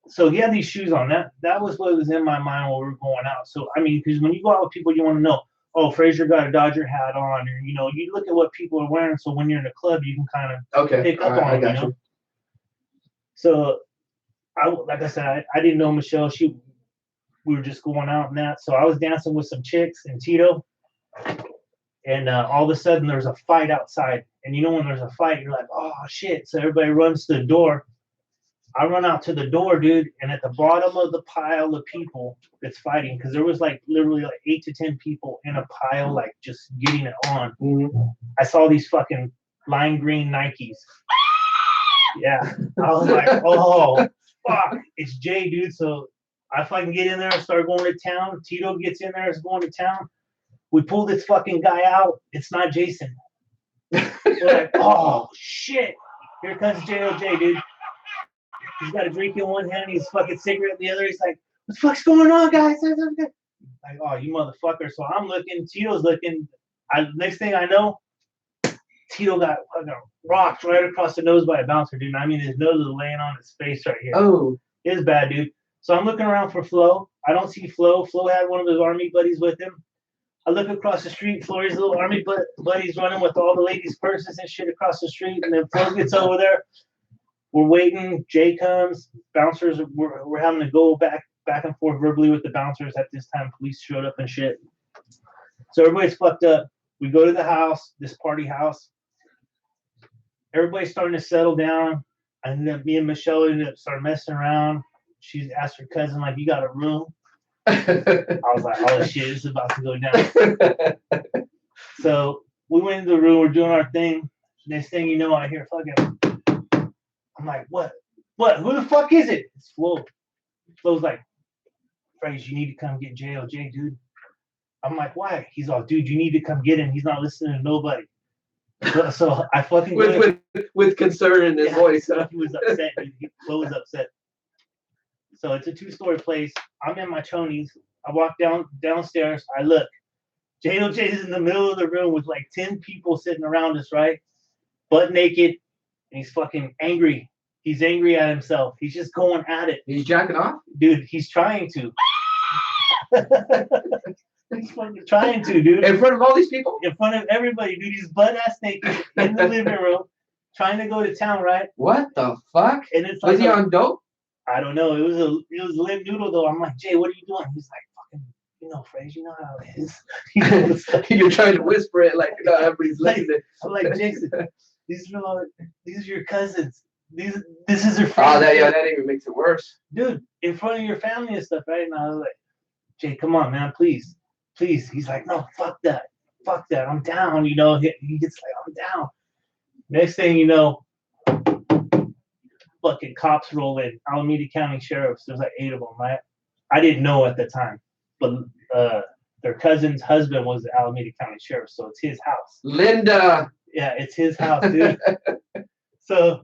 So he had these shoes on. That was what was in my mind while we were going out. So I mean, because when you go out with people, you want to know, oh, Fraser got a Dodger hat on, or you look at what people are wearing. So when you're in a club, you can kind of pick up on them. So like I said, I didn't know Michelle. We were just going out and that. So I was dancing with some chicks and Tito, and all of a sudden there's a fight outside. And when there's a fight, you're like, oh shit! So everybody runs to the door. I run out to the door, dude, and at the bottom of the pile of people that's fighting, because there was like literally like 8 to 10 people in a pile, like just getting it on. Mm-hmm. I saw these fucking lime green Nikes. Yeah, I was like, oh fuck, it's Jay, dude. So I fucking get in there and start going to town. Tito gets in there, is going to town. We pull this fucking guy out. It's not Jason. We're like, oh shit, here comes JOJ, dude. He's got a drink in one hand, he's fucking cigarette in the other. He's like, what the fuck's going on, guys? Like, oh, you motherfucker. So I'm looking, Tito's looking. Next thing I know, Tito got fucking rocked right across the nose by a bouncer, dude. I mean, his nose is laying on his face right here. Oh. It's bad, dude. So I'm looking around for Flo. I don't see Flo. Flo had one of his army buddies with him. I look across the street. Flory's little army buddy's running with all the ladies' purses and shit across the street. And then Flo gets over there. We're waiting. Jay comes. Bouncers, we're having to go back and forth verbally with the bouncers. At this time, police showed up and shit. So everybody's fucked up. We go to the house, this party house. Everybody's starting to settle down. And then me and Michelle ended up starting messing around. She asked her cousin, like, you got a room? I was like, oh shit, this is about to go down. So we went into the room, we're doing our thing. Next thing you know, I hear fucking, I'm like, what? Who the fuck is it? It's Flo. Flo's like, Fraze, you need to come get JLJ, dude. I'm like, why? He's all, dude, you need to come get him. He's not listening to nobody. So I fucking with concern in his voice. Huh? He was upset. Flo was upset. So it's a 2-story place. I'm in my chonies. I walk downstairs. I look. JLJ's in the middle of the room with like 10 people sitting around us, right? Butt naked. And he's fucking angry. He's angry at himself. He's just going at it. He's jacking off? Dude, he's trying to. He's fucking trying to, dude. In front of all these people? In front of everybody, dude. He's butt-ass naked in the living room. Trying to go to town, right? What the fuck? And it's was he on dope? I don't know. It was limp noodle though. I'm like, Jay, what are you doing? He's like, fucking, Fraze, you know how it is. You're trying to whisper it like everybody's listening. I'm like, Jason, these are your cousins. This is your friend. Oh, that even makes it worse. Dude, in front of your family and stuff, right? And I was like, Jay, come on, man, please. He's like, no, fuck that. I'm down, He gets like, I'm down. Next thing you know, fucking cops roll in. Alameda County sheriffs. There's like 8 of them, right? I didn't know at the time, but their cousin's husband was the Alameda County sheriff, so it's his house. Linda. Yeah, it's his house, dude. So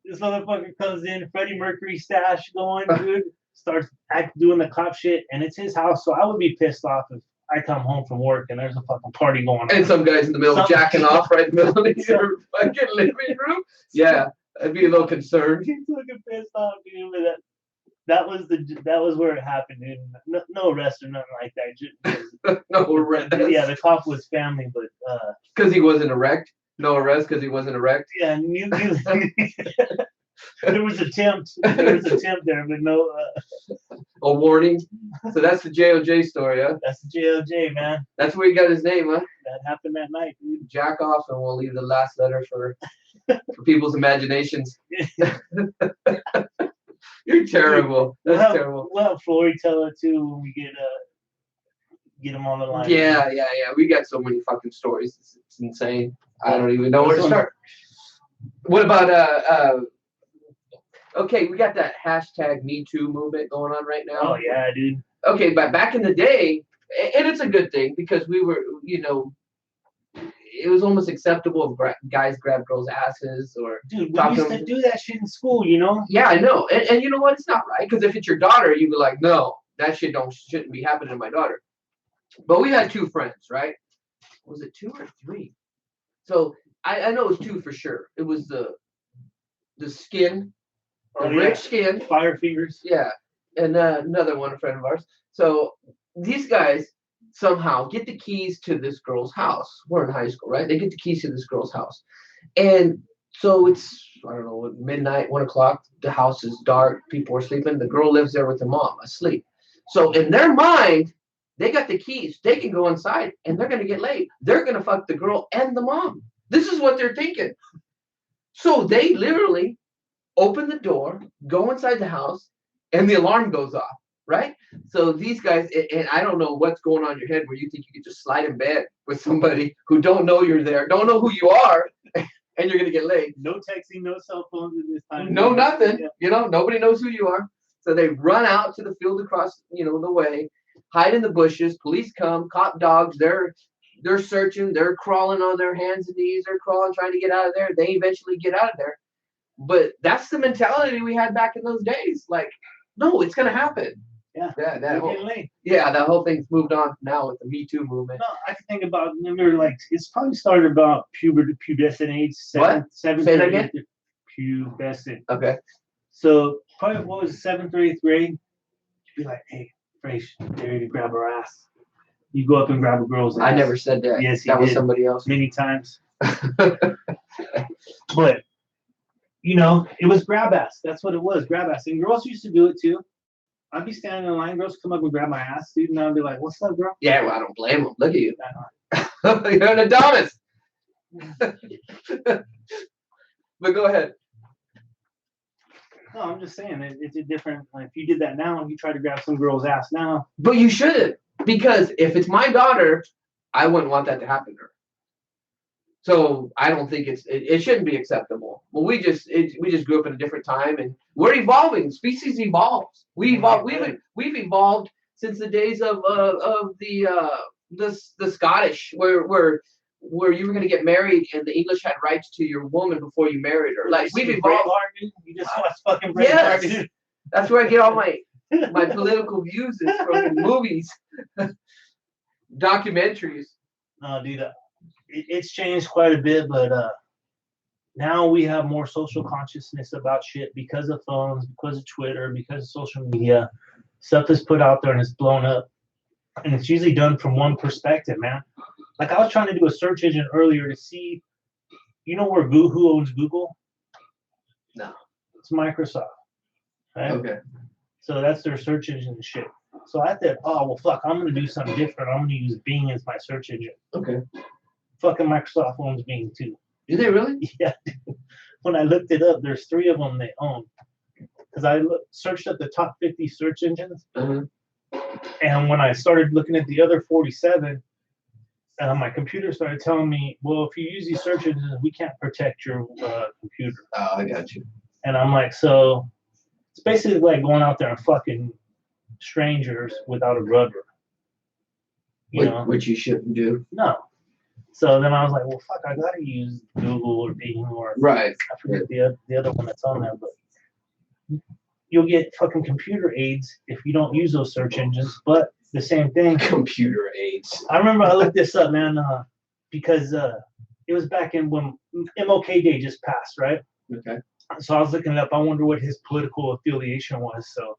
this motherfucker comes in, Freddie Mercury stash going, dude. Starts doing the cop shit, and it's his house. So I would be pissed off if I come home from work and there's a fucking party going on. And some guy's in the middle jacking off right in the middle of your fucking living room. Yeah. I'd be a little concerned. He's looking pissed off, dude. But that was where it happened, dude. No arrest or nothing like that. No arrest. Yeah, the cop was family, but because he wasn't erect. No arrest because he wasn't erect. Yeah, there was attempt. There but no. A warning. So that's the JLJ story, huh? That's the JLJ, man. That's where he got his name, huh? That happened that night, dude. Jack off, and we'll leave the last letter for people's imaginations. You're terrible. That's terrible. We'll have Flory tell it too when we get him on the line. Yeah. We got so many fucking stories. It's insane. I don't even know where to start. What about okay, we got that hashtag Me Too movement going on right now. Oh yeah, dude. Okay, but back in the day, and it's a good thing because we were, it was almost acceptable if guys grab girls' asses or. Dude, we used to do that shit in school, Yeah, I know, and you know what? It's not right because if it's your daughter, you'd be like, no, that shit shouldn't be happening to my daughter. But we had 2 friends, right? Was it 2 or 3? So I know it was 2 for sure. It was the skin. Rich skin. Fire fingers. Yeah. And another one, a friend of ours. So these guys somehow get the keys to this girl's house. We're in high school, right? They get the keys to this girl's house. And so it's, I don't know, midnight, 1 o'clock. The house is dark. People are sleeping. The girl lives there with her mom asleep. So in their mind, they got the keys. They can go inside and they're going to get laid. They're going to fuck the girl and the mom. This is what they're thinking. So they literally open the door, go inside the house, and the alarm goes off, right? So these guys, and I don't know what's going on in your head where you think you can just slide in bed with somebody who don't know you're there, don't know who you are, and you're going to get laid. No texting, no cell phones at this time. No, nothing. Yeah. Nobody knows who you are. So they run out to the field across, the way, hide in the bushes. Police come, cop dogs, they're searching, they're crawling on their hands and knees, they're crawling, trying to get out of there. They eventually get out of there. But that's the mentality we had back in those days. Like, no, it's going to happen. Yeah. Yeah, They're getting laid. yeah, that whole thing's moved on now with the Me Too movement. No, I can think about, remember, like, it's probably started about pubescent age. What? Seventh Say that or again? eighth. Pubescent. Okay. So probably what was it, 7th or 8th grade? You'd be like, hey, Fraish, they're ready to grab her ass. You go up and grab a girl's ass. I never said that. Yes, that was did. somebody else. Many times. But, you know, it was grab ass. That's what it was, grab ass. And girls used to do it too. I'd be standing in line, girls come up and grab my ass, dude, and I'd be like, what's up, girl? Yeah, well, I don't blame them. Look at you. You're an Adonis. But go ahead. No, I'm just saying, it's a different, like, if you did that now, you try to grab some girl's ass now. But you shouldn't, because if it's my daughter, I wouldn't want that to happen to her. So I don't think it shouldn't be acceptable. Well, we just grew up in a different time, and we're evolving. Species evolves. We evolve. We've evolved since the days of the Scottish, where you were going to get married, and the English had rights to your woman before you married her. Like, we've evolved. You just watch fucking Braveheart, Yes, dude. that's where I get all my political views is from movies, documentaries. No, dude, it's changed quite a bit, but now we have more social consciousness about shit because of phones, because of Twitter, because of social media. Stuff is put out there and it's blown up, and it's usually done from one perspective, man. Like, I was trying to do a search engine earlier to see, you know where who owns Google? No. It's Microsoft, right? Okay. So that's their search engine and shit. So I thought, oh, well, fuck, I'm going to do something different. I'm going to use Bing as my search engine. Okay. Fucking Microsoft owns Bing, too. Do they really? Yeah. When I looked it up, there's 3 of them they own. Because I searched up the top 50 search engines. Uh-huh. And when I started looking at the other 47, my computer started telling me, well, if you use these search engines, we can't protect your computer. Oh, I got you. And I'm like, so it's basically like going out there and fucking strangers without a rubber. You know? Which you shouldn't do. No. So then I was like, well, fuck, I gotta use Google or Bing or right. I forget the other one that's on there, but you'll get fucking computer aids if you don't use those search engines. But the same thing. Computer aids. I remember I looked this up, man, because it was back in when MLK Day just passed, right? Okay. So I was looking it up. I wonder what his political affiliation was. So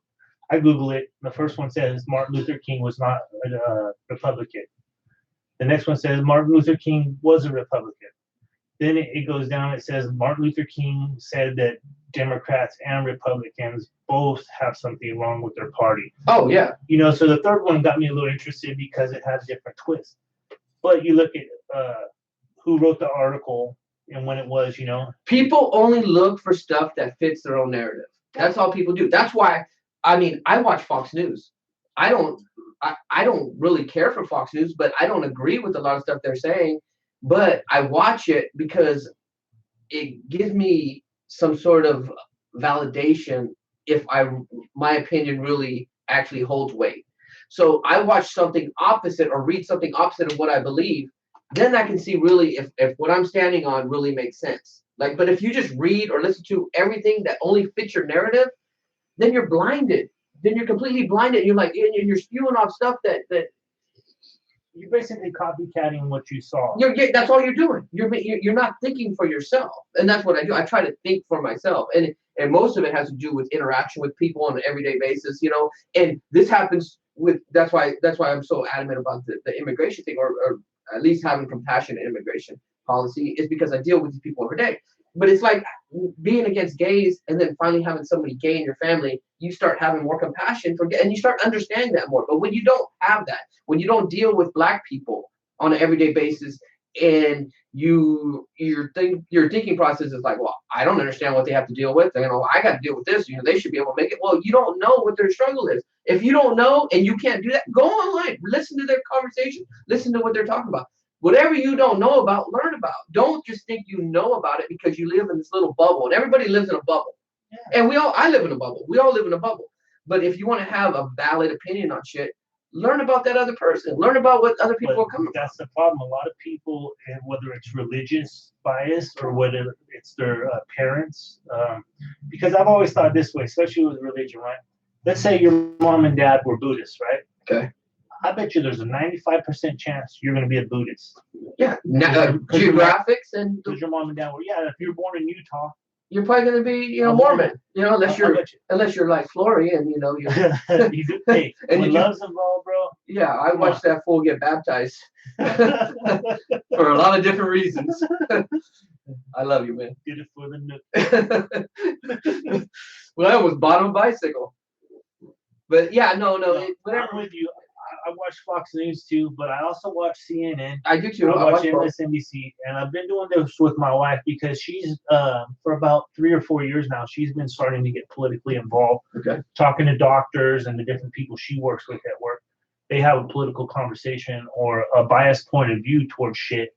I Googled it. The first one says Martin Luther King was not a Republican. The next one says Martin Luther King was a Republican. Then it goes down. It says Martin Luther King said that Democrats and Republicans both have something wrong with their party. Oh, yeah. You know, so the third one got me a little interested because it had a different twist. But you look at who wrote the article and when it was, you know. People only look for stuff that fits their own narrative. That's all people do. That's why, I mean, I watch Fox News. I don't really care for Fox News, but I don't agree with a lot of stuff they're saying. But I watch it because it gives me some sort of validation if my opinion really actually holds weight. So I watch something opposite or read something opposite of what I believe, then I can see really if what I'm standing on really makes sense. Like, but if you just read or listen to everything that only fits your narrative, then you're blinded. Then you're completely blinded. And you're like, and you're spewing off stuff that you're basically copycatting what you saw. That's all you're doing. You're not thinking for yourself, and that's what I do. I try to think for myself, and most of it has to do with interaction with people on an everyday basis, you know. And this happens with that's why I'm so adamant about the immigration thing, or at least having compassionate immigration policy, is because I deal with these people every day. But it's like being against gays, and then finally having somebody gay in your family, you start having more compassion for, and you start understanding that more. But when you don't have that, when you don't deal with Black people on an everyday basis, and your thinking process is like, well, I don't understand what they have to deal with. You know, I got to deal with this. You know, they should be able to make it. Well, you don't know what their struggle is. If you don't know and you can't do that, go online, listen to their conversation, listen to what they're talking about. Whatever you don't know about, learn about. Don't just think you know about it because you live in this little bubble. And everybody lives in a bubble. Yeah. And I live in a bubble. We all live in a bubble. But if you want to have a valid opinion on shit, learn about that other person. Learn about what other people are coming from. That's the problem. A lot of people, whether it's religious bias or whether it's their parents, because I've always thought this way, especially with religion, right? let's say your mom and dad were Buddhists, right? Okay. I bet you there's a 95% chance you're going to be a Buddhist. Yeah. Because Geographics and because your mom and dad were. Yeah, if you're born in Utah, you're probably going to be, you know, I'm Mormon. You know, I unless you're like Flory and you know you. you do. Hey, And when you do- love's involved, bro. Yeah, I Come watched that fool get baptized for a lot of different reasons. I love you, man. Did it for the nook. Well, I almost bought him a bicycle. But yeah, no, whatever. I'm with you. I watch Fox News too, but I also watch CNN. I do too. I watch both. MSNBC, and I've been doing this with my wife because she's for about 3 or 4 years now. She's been starting to get politically involved. Okay. Talking to doctors and the different people she works with at work. They have a political conversation or a biased point of view towards shit,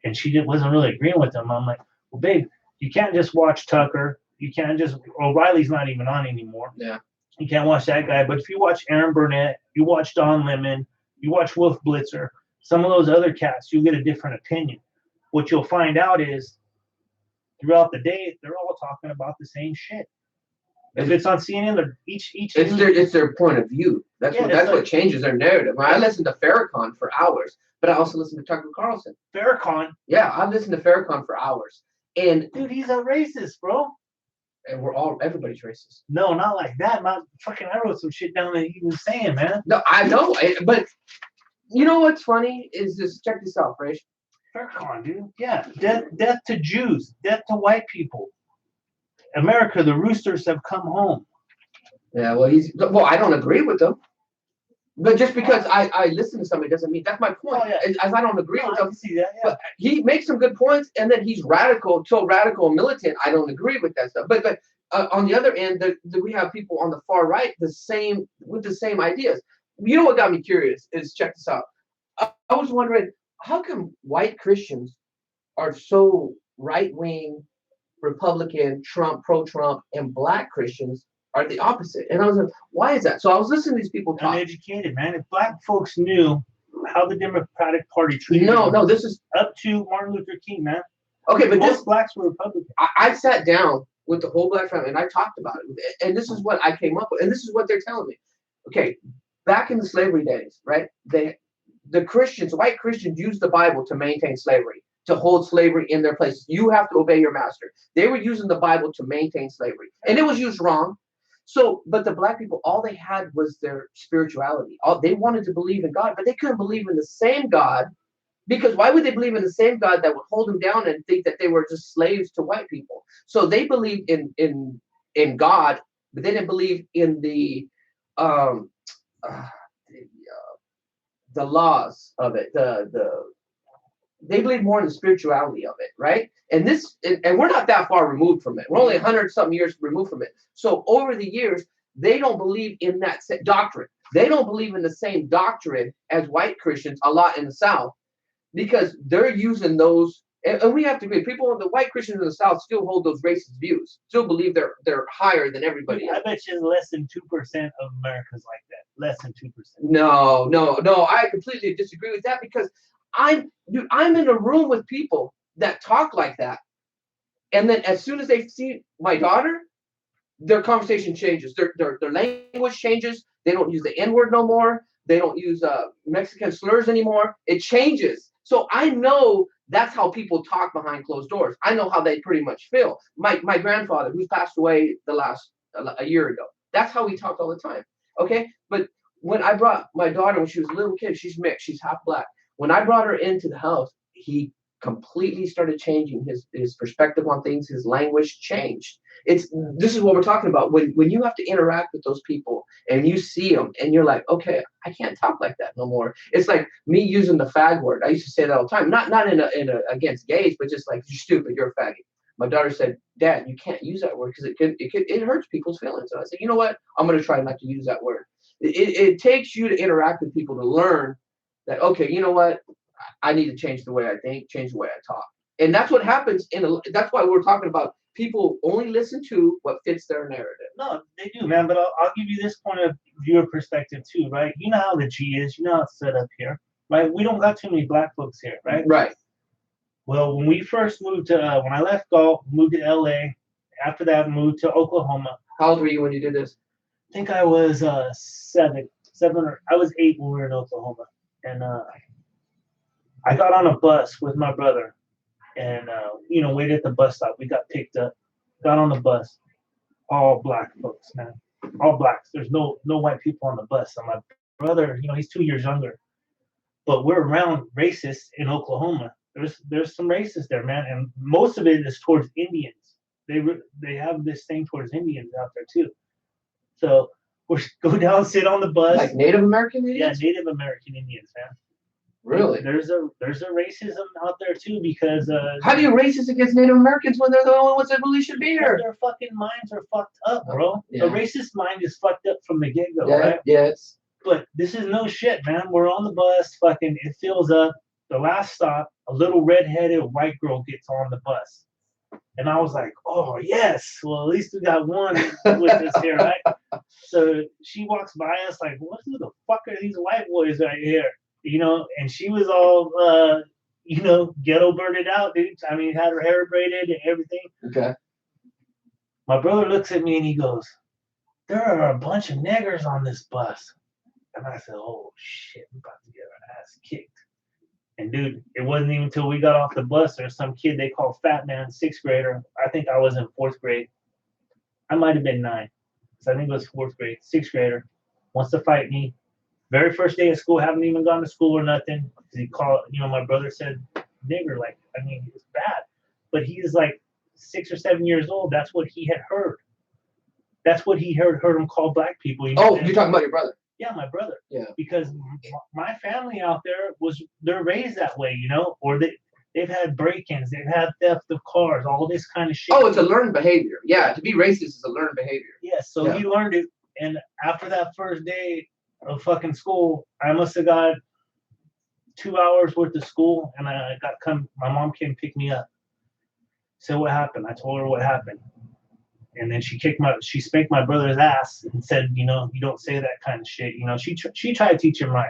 and she wasn't really agreeing with them. I'm like, well, babe, you can't just watch Tucker. You can't just. O'Reilly's not even on anymore. Yeah. You can't watch that guy. But if you watch Aaron Burnett, you watch Don Lemon, you watch Wolf Blitzer, some of those other cats, you'll get a different opinion. What you'll find out is throughout the day, they're all talking about the same shit. If it's on CNN, they're each it's their point of view. That's what changes their narrative. I listen to Farrakhan for hours, but I also listen to Tucker Carlson. Farrakhan? Yeah, I've listened to Farrakhan for hours. And dude, he's a racist, bro. And everybody's racist. No, not like that. I wrote some shit down that he was saying, man. No, I know, but you know what's funny is this. Check this out, Rach. Farrakhan, dude. Yeah, death to Jews, death to white people. America, the roosters have come home. Yeah, well, I don't agree with them. But just because I listen to somebody doesn't mean that's my point. Oh, yeah. As I don't agree with him. See that, yeah. But he makes some good points, and then he's radical and militant. I don't agree with that stuff. But on the other end, we have people on the far right with the same ideas. You know what got me curious is check this out. I was wondering how come white Christians are so right wing, Republican, pro-Trump, and black Christians are the opposite. And I was like, why is that? So I was listening to these people talk. Uneducated, man. If black folks knew how the Democratic Party treated them, this is up to Martin Luther King, man. Okay, but most blacks were Republicans. I sat down with the whole black family and I talked about it. And this is what I came up with. And this is what they're telling me. Okay, back in the slavery days, right? White Christians used the Bible to maintain slavery, to hold slavery in their places. You have to obey your master. They were using the Bible to maintain slavery. And it was used wrong. So, but the black people, all they had was their spirituality. They wanted to believe in God, but they couldn't believe in the same God, because why would they believe in the same God that would hold them down and think that they were just slaves to white people? So they believed in God, but they didn't believe in the laws of it. They believe more in the spirituality of it, right? And we're not that far removed from it. We're only 100-something years removed from it. So over the years, they don't believe in that doctrine. They don't believe in the same doctrine as white Christians a lot in the South, because they're using those. And we have to agree, the white Christians in the South still hold those racist views, still believe they're higher than everybody else. I bet you less than 2% of America's like that. Less than 2%. No, I completely disagree with that, because I'm in a room with people that talk like that, and then as soon as they see my daughter, their conversation changes. Their language changes. They don't use the N-word no more. They don't use Mexican slurs anymore. It changes. So I know that's how people talk behind closed doors. I know how they pretty much feel. My grandfather, who's passed away a year ago, that's how we talked all the time. Okay, but when I brought my daughter, when she was a little kid, she's mixed. She's half black. When I brought her into the house, he completely started changing his perspective on things. His language changed. This is what we're talking about. When you have to interact with those people and you see them and you're like, okay, I can't talk like that no more. It's like me using the fag word. I used to say that all the time, not in a against gays, but just like, you're stupid, you're a faggot. My daughter said, Dad, you can't use that word because it hurts people's feelings. And I said, you know what? I'm going to try not to use that word. It takes you to interact with people to learn that, okay, you know what? I need to change the way I think, change the way I talk. And that's what happens that's why we're talking about people only listen to what fits their narrative. No, they do, man. But I'll give you this point of view perspective too, right? You know how the G is. You know how it's set up here, right? We don't got too many black folks here, right? Right. Well, when we first moved to, when I left Galt, moved to LA. After that, moved to Oklahoma. How old were you when you did this? think I was seven, or I was 8 when we were in Oklahoma, and I got on a bus with my brother, and waited at the bus stop. We got picked up, got on the bus, all black folks, man, all blacks. There's no white people on the bus. And my brother, he's 2 years younger, but we're around racists in Oklahoma. There's some racists there, man, and most of it is towards Indians. They have this thing towards Indians out there too. So we go down, sit on the bus. Like Native American Indians? Yeah, Native American Indians, man. Really? There's a racism out there too because how do you racist against Native Americans when they're the only ones that really should be here? Their fucking minds are fucked up, bro. Yeah. The racist mind is fucked up from the get go, Yeah, right? yes. But this is no shit, man. We're on the bus, fucking it fills up. The last stop, a little redheaded white girl gets on the bus. And I was like, oh yes, well at least we got one with us here, right? So she walks by us like, what the fuck are these white boys right here? And she was all ghetto birded out, dude. I mean, had her hair braided and everything. Okay. My brother looks at me and he goes, there are a bunch of niggers on this bus. And I said, oh shit, we're about to get our ass kicked. And dude, it wasn't even until we got off the bus, there's some kid they call Fat Man, 6th grader. I think I was in 4th grade. I might have been 9. So I think it was 4th grade, 6th grader. Wants to fight me. Very first day of school, haven't even gone to school or nothing. He called, my brother said, nigger, like, I mean, it's bad. But he is like 6 or 7 years old. That's what he had heard. That's what he heard him call black people. You're talking about your brother? Yeah, my brother. Yeah. Because my family out there they're raised that way, or they've had break-ins, they've had theft of cars, all this kind of shit. Oh, it's a learned behavior. Yeah, to be racist is a learned behavior. Yeah, so he learned it. And after that first day of fucking school, I must have got 2 hours worth of school, and my mom came pick me up. So what happened? I told her what happened. And then she spanked my brother's ass and said, you don't say that kind of shit. She tried to teach him right.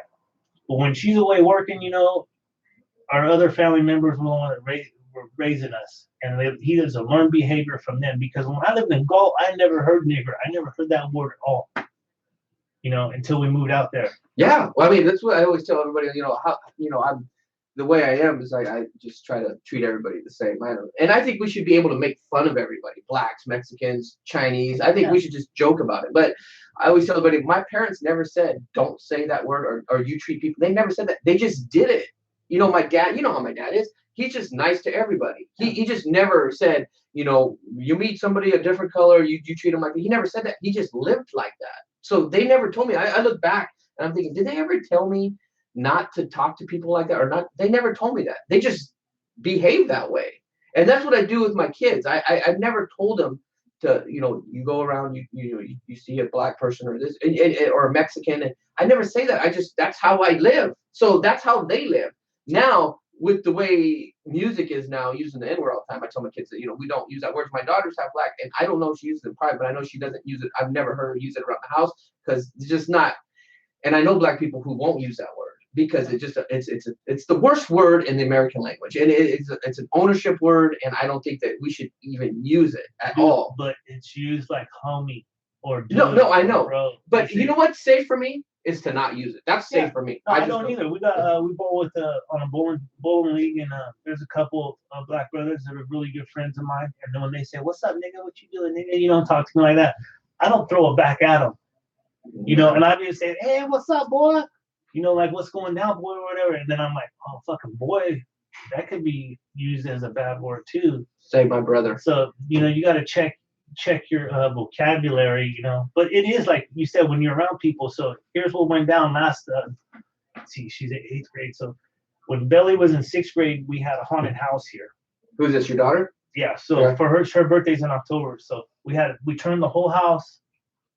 But when she's away working, our other family members were the one that were raising us. And he does a learned behavior from them. Because when I lived in Galt, I never heard nigger. I never heard that word at all. Until we moved out there. Yeah. Well, I mean, that's what I always tell everybody, I'm the way I am is I just try to treat everybody the same. And I think we should be able to make fun of everybody, blacks, Mexicans, Chinese. I think we should just joke about it. But I always tell everybody, my parents never said, don't say that word or you treat people. They never said that. They just did it. My dad, you know how my dad is. He's just nice to everybody. He just never said, you meet somebody a different color, you treat them like that. He never said that. He just lived like that. So they never told me. I look back and I'm thinking, did they ever tell me not to talk to people like that or not? They never told me that. They just behave that way. And that's what I do with my kids. I've never told them to, you go around, you see a black person or this or a Mexican. And I never say that. That's how I live. So that's how they live. Now, with the way music is now, using the N-word all the time, I tell my kids that, we don't use that word. My daughter's half black, and I don't know if she uses it in private, but I know she doesn't use it. I've never heard her use it around the house because it's just not. And I know black people who won't use that word because it's the worst word in the American language, and it's an ownership word, and I don't think that we should even use it at all. But it's used like homie or dude. No, I know. Bro. But you know what's safe for me is to not use it. That's safe for me. No, I don't either. We bowl with on a bowling league, and there's a couple of black brothers that are really good friends of mine. And then when they say, "What's up, nigga? What you doing, nigga?" You don't talk to me like that. I don't throw it back at them. And I just say, "Hey, what's up, boy?" Like what's going down, boy, or whatever. And then I'm like, "Oh, fucking boy," that could be used as a bad word too. Say my brother. So you got to check your vocabulary, but it is like you said when you're around people. So here's what went down last let's see, she's in 8th grade, so when Belly was in 6th grade, we had a haunted house here. Who's this, your daughter? Yeah, so for her birthday's in October, so we turned the whole house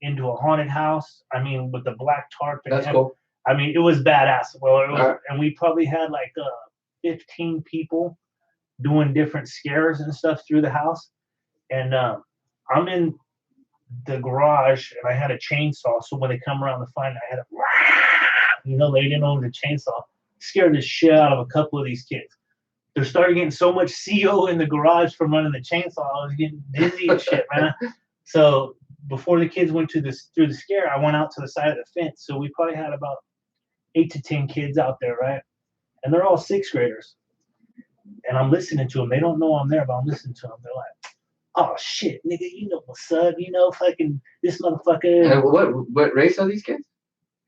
into a haunted house. I mean, with the black tarp. That's cool. I mean, it was badass. Well, it was, and we probably had like 15 people doing different scares and stuff through the house. And I'm in the garage, and I had a chainsaw. So when they come around to find it, I had they didn't own the chainsaw. Scared the shit out of a couple of these kids. They're starting getting so much CO in the garage from running the chainsaw. I was getting dizzy and shit, man. So before the kids went through the scare, I went out to the side of the fence. So we probably had about 8 to 10 kids out there, right? And they're all sixth graders. And I'm listening to them. They don't know I'm there, but I'm listening to them. They're like, "Oh shit, nigga, you know what's up? You know, fucking this motherfucker." And what race are these kids?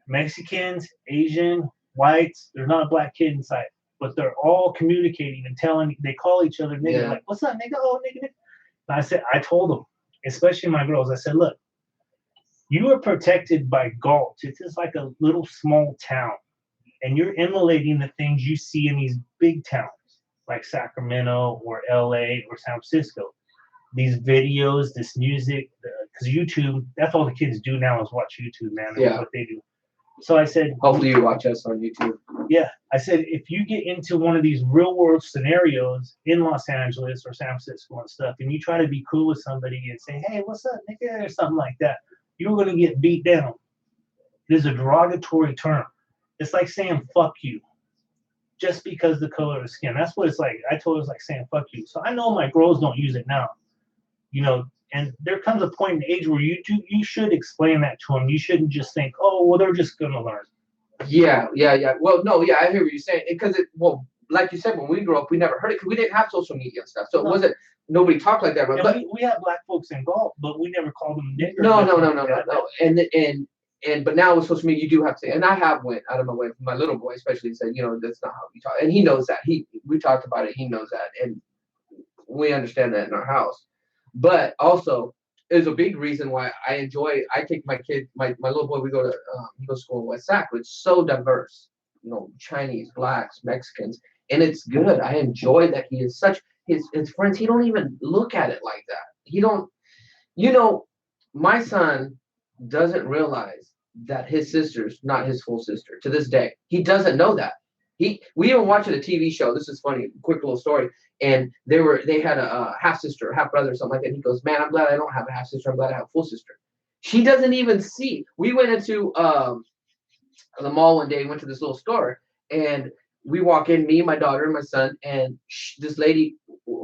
Mexicans, Asian, whites. There's not a black kid in sight, but they're all communicating and telling. They call each other nigga, like, "What's up, nigga? Oh, nigga." And I told them, especially my girls, I said, "Look, you are protected by Galt. It's just like a little small town, and you're emulating the things you see in these big towns like Sacramento or LA or San Francisco. These videos, this music, because YouTube, that's all the kids do now is watch YouTube, man. That's what they do." So I said, hopefully you watch us on YouTube. Yeah. I said, if you get into one of these real world scenarios in Los Angeles or San Francisco and stuff, and you try to be cool with somebody and say, "Hey, what's up, nigga?" or something like that, you're going to get beat down. It is a derogatory term. It's like saying fuck you just because the color of the skin. That's what it's like. I told her it's like saying fuck you. So I know my girls don't use it now, you know, and there comes a point in age where you should explain that to them. You shouldn't just think, "Oh, well, they're just going to learn." Yeah. Well, no, I hear what you're saying. Because like you said, when we grew up, we never heard it because we didn't have social media and stuff. So it wasn't, nobody talked like that. Yeah, but we had black folks in golf, but we never called them niggers. No. But now with social media, you do have to say, and I have went out of my way for my little boy, especially, said, you know, that's not how we talk. And he knows that. We talked about it. He knows that. And we understand that in our house. But also, is a big reason why I take my kid, my little boy, he goes to school in West Sac, which is so diverse, you know, Chinese, blacks, Mexicans, and it's good. I enjoy that he is such, his friends, he don't even look at it like that. He don't, you know, my son doesn't realize that his sister's not his full sister to this day. He doesn't know that. We even watching a TV show. This is funny, quick little story. And they had a half sister, half brother, or something like that. And he goes, "Man, I'm glad I don't have a half sister. I'm glad I have a full sister." She doesn't even see. We went into the mall one day, went to this little store, and we walk in, me, my daughter, and my son, and this lady,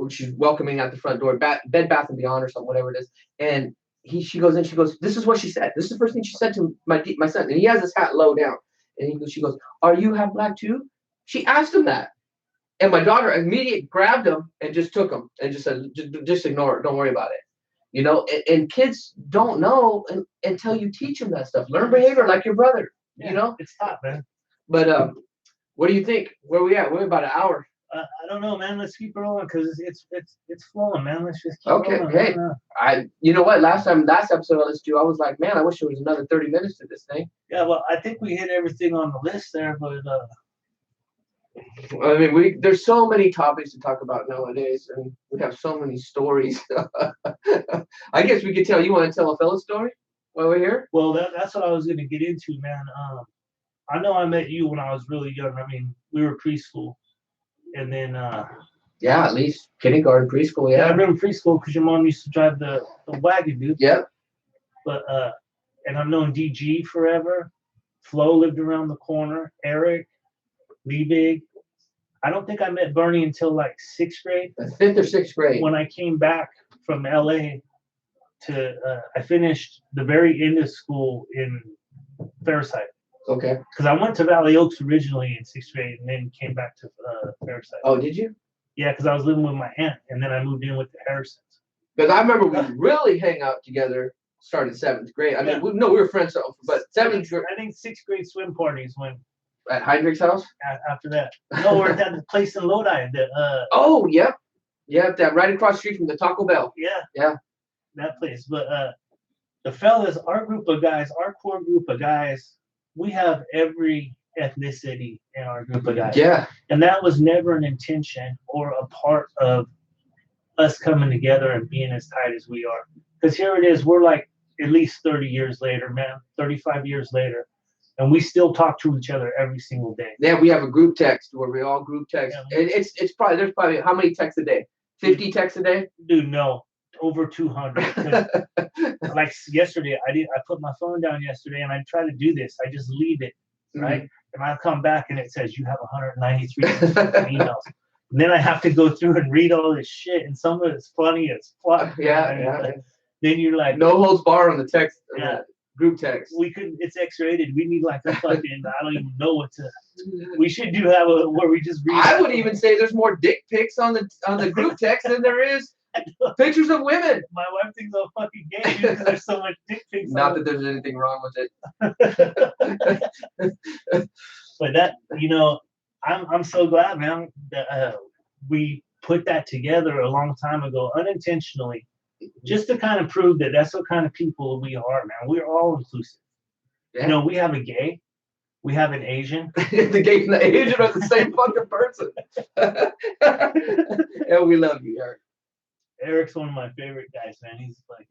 she's welcoming at the front door, Bed Bath and Beyond or something, whatever it is. And she goes in, she goes, "This is what she said. This is the first thing she said to my son." And he has his hat low down. And she goes, "Are you half black too?" She asked him that. And my daughter immediately grabbed him and just took him and just said, just ignore it. Don't worry about it. You know, and kids don't know until you teach them that stuff. Learn behavior like your brother, you know? It's tough, man. But what do you think? Where are we at? We're about an hour. I don't know, man. Let's keep it rolling because it's flowing, man. Let's just keep rolling. Okay, hey. You know what? Last episode I listened to, I was like, man, I wish there was another 30 minutes to this thing. Yeah, well, I think we hit everything on the list there, but I mean, there's so many topics to talk about nowadays, and we have so many stories. I guess we could tell. You want to tell a fellow story while we're here? Well, that's what I was going to get into, man. I know I met you when I was really young. I mean, we were preschool, and then yeah, at least kindergarten, preschool. Yeah, I remember preschool because your mom used to drive the wagon, dude. Yep. But and I've known DG forever. Flo lived around the corner. Eric, Liebig. I don't think I met Bernie until like 6th grade. 5th or 6th grade. When I came back from LA I finished the very end of school in Fairsight. Okay. Because I went to Valley Oaks originally in 6th grade and then came back to Fairsight. Oh, did you? Yeah, because I was living with my aunt and then I moved in with the Harrisons. Because I remember we really hang out together started 7th grade. I mean, we were friends, but 7th grade. I think 6th grade swim parties when. At Heinrich's house? After that. No, we're at that place in Lodi. Oh, yep. Yep, that right across the street from the Taco Bell. Yeah. Yeah. That place. But the fellas, our core group of guys, we have every ethnicity in our group of guys. Yeah. And that was never an intention or a part of us coming together and being as tight as we are. Because here it is, we're like at least 30 years later, man, 35 years later. And we still talk to each other every single day. Yeah, we have a group text where we all group text. Yeah. And there's probably how many texts a day? 50 texts a day? Dude, no, over 200. Like yesterday, I put my phone down yesterday, and I try to do this. I just leave it, right? And I come back, and it says you have 193 emails. And then I have to go through and read all this shit, and some of it's funny as fuck. Yeah. then you're like, no holds bar on the text, yeah, group text. we could. It's X-rated. We need like a fucking. I don't even know what to. We should do have a where we just read. I would even say there's more dick pics on the group text than there is pictures of women. My wife thinks I'm fucking gay because there's so much dick pics. Not that there's anything wrong with it. But that, I'm so glad, man, that we put that together a long time ago, unintentionally, just to kind of prove that that's what kind of people we are, man. We're all inclusive. Yeah. We have a gay, we have an Asian. The gay and the Asian are the same fucking person. And we love you, Eric. Eric's one of my favorite guys, man. He's a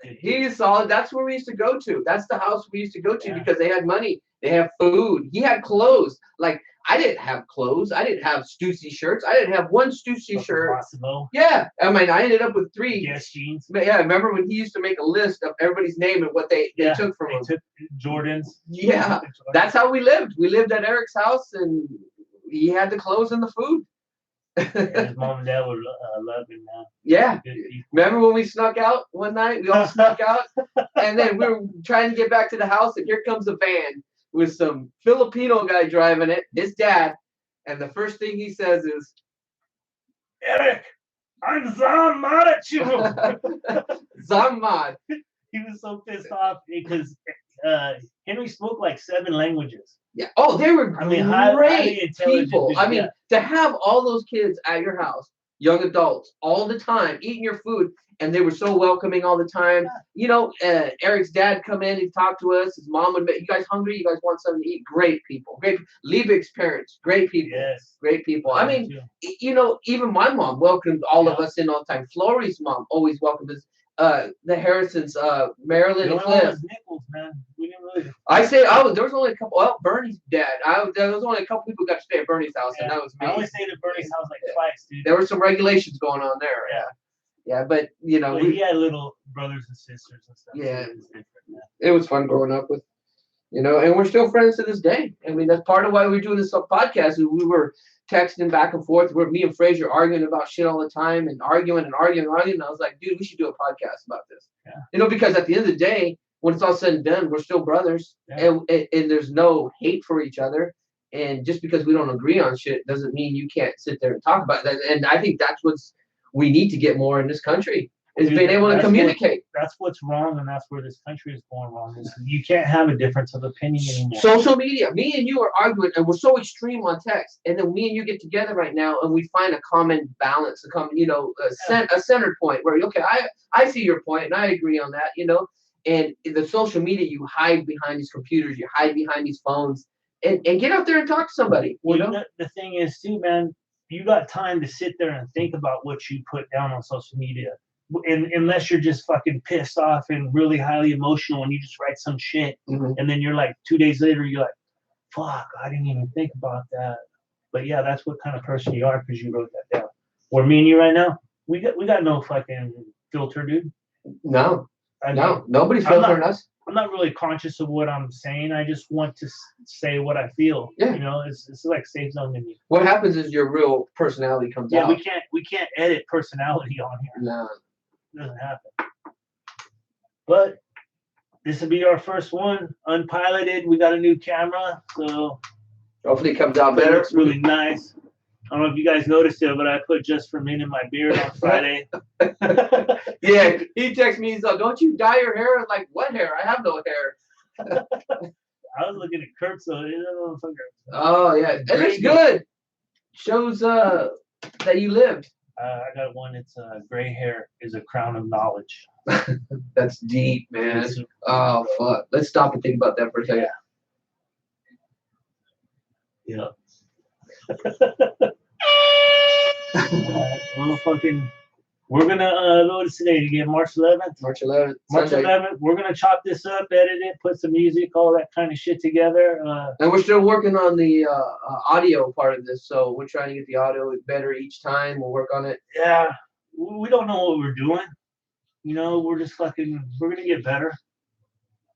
good He's solid. That's where we used to go to. That's the house we used to go to, yeah. because they had money. They have food. He had clothes. Like, I didn't have clothes. I didn't have Stussy shirts. I didn't have one Stussy shirt. Massimo. Yeah. I mean, I ended up with 3. Yes, jeans. But yeah, remember when he used to make a list of everybody's name and what they took from him? Took Jordans. Yeah. That's how we lived. We lived at Eric's house, and he had the clothes and the food. His mom and dad were loving, man. Yeah. Remember when we snuck out one night? We all snuck out, and then we were trying to get back to the house, and here comes a van with some Filipino guy driving it, his dad, and the first thing he says is, Eric, I'm Zan mad at you. Zamad. He was so pissed off because Henry spoke like 7 languages. Yeah. Oh, they were highly great people. dudes, I mean, to have all those kids at your house, young adults, all the time, eating your food, and they were so welcoming all the time. Eric's dad come in, he talked to us. His mom would be, you guys hungry? You guys want something to eat? Great people. Great. Liebig's parents, great people. Yes. Great people. I mean, even my mom welcomed all of us in all the time. Florrie's mom always welcomed us. The Harrisons, Marilyn and Cliff. Nichols, man. We didn't really. There was only a couple. Well, Bernie's dad. There was only a couple people who got to stay at Bernie's house, and that was me. I always stayed at Bernie's house like twice, dude. There were some regulations going on there. Yeah, but But he had little brothers and sisters and stuff. Yeah. So it was different, it was fun growing up with, and we're still friends to this day. I mean, that's part of why we're doing this podcast. Is we were texting back and forth. Me and Fraser arguing about shit all the time, and arguing. And I was like, dude, we should do a podcast about this. Yeah. Because at the end of the day, when it's all said and done, we're still brothers, and there's no hate for each other. And just because we don't agree on shit doesn't mean you can't sit there and talk about that. And I think that's what's we need to get more in this country, is being able to communicate. That's what's wrong, and that's where this country is going wrong. You can't have a difference of opinion anymore. Social media. Me and you are arguing, and we're so extreme on text. And then me and you get together right now, and we find a common balance, a common, a center point where, okay, I see your point, and I agree on that, And the social media, you hide behind these computers, you hide behind these phones, and get out there and talk to somebody. The thing is, too, man, you got time to sit there and think about what you put down on social media. And unless you're just fucking pissed off and really highly emotional and you just write some shit, and then you're like 2 days later, you're like, fuck, I didn't even think about that. But yeah, that's what kind of person you are because you wrote that down. Where me and you right now, we got no fucking filter, dude. No. Nobody's filtering us. I'm not really conscious of what I'm saying. I just want to say what I feel. Yeah. It's like safe zone to me. What happens is your real personality comes out. Yeah, we can't edit personality on here. No. It doesn't happen. But this will be our first one, unpiloted. We got a new camera, so hopefully it comes out better. It looks really nice. I don't know if you guys noticed it, but I put Just for Men in my beard on Friday. Yeah, he texted me, he's like, don't you dye your hair? I'm like, what hair? I have no hair. I was looking at Kurt, so it doesn't look. Oh, yeah. It looks good. Shows that you lived. I got one. It's gray hair is a crown of knowledge. That's deep, man. Oh, fuck. Let's stop and think about that for a second. Yeah. We're gonna load this today to get March 11th. March 11th. March 11th. We're gonna chop this up, edit it, put some music, all that kind of shit together. And we're still working on the audio part of this, so we're trying to get the audio better each time. We'll work on it. Yeah, we don't know what we're doing. We're just we're gonna get better.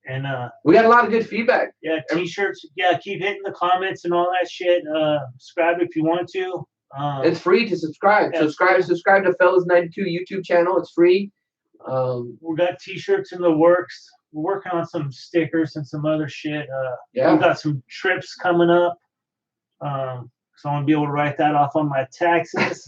And we got a lot of good feedback. Yeah, t-shirts. Yeah, keep hitting the comments and all that shit. Subscribe if you want to. It's free to subscribe. Yeah, subscribe to Fellas92 YouTube channel. It's free. We got t-shirts in the works. We're working on some stickers and some other shit. Yeah. We got some trips coming up. So I want to be able to write that off on my taxes.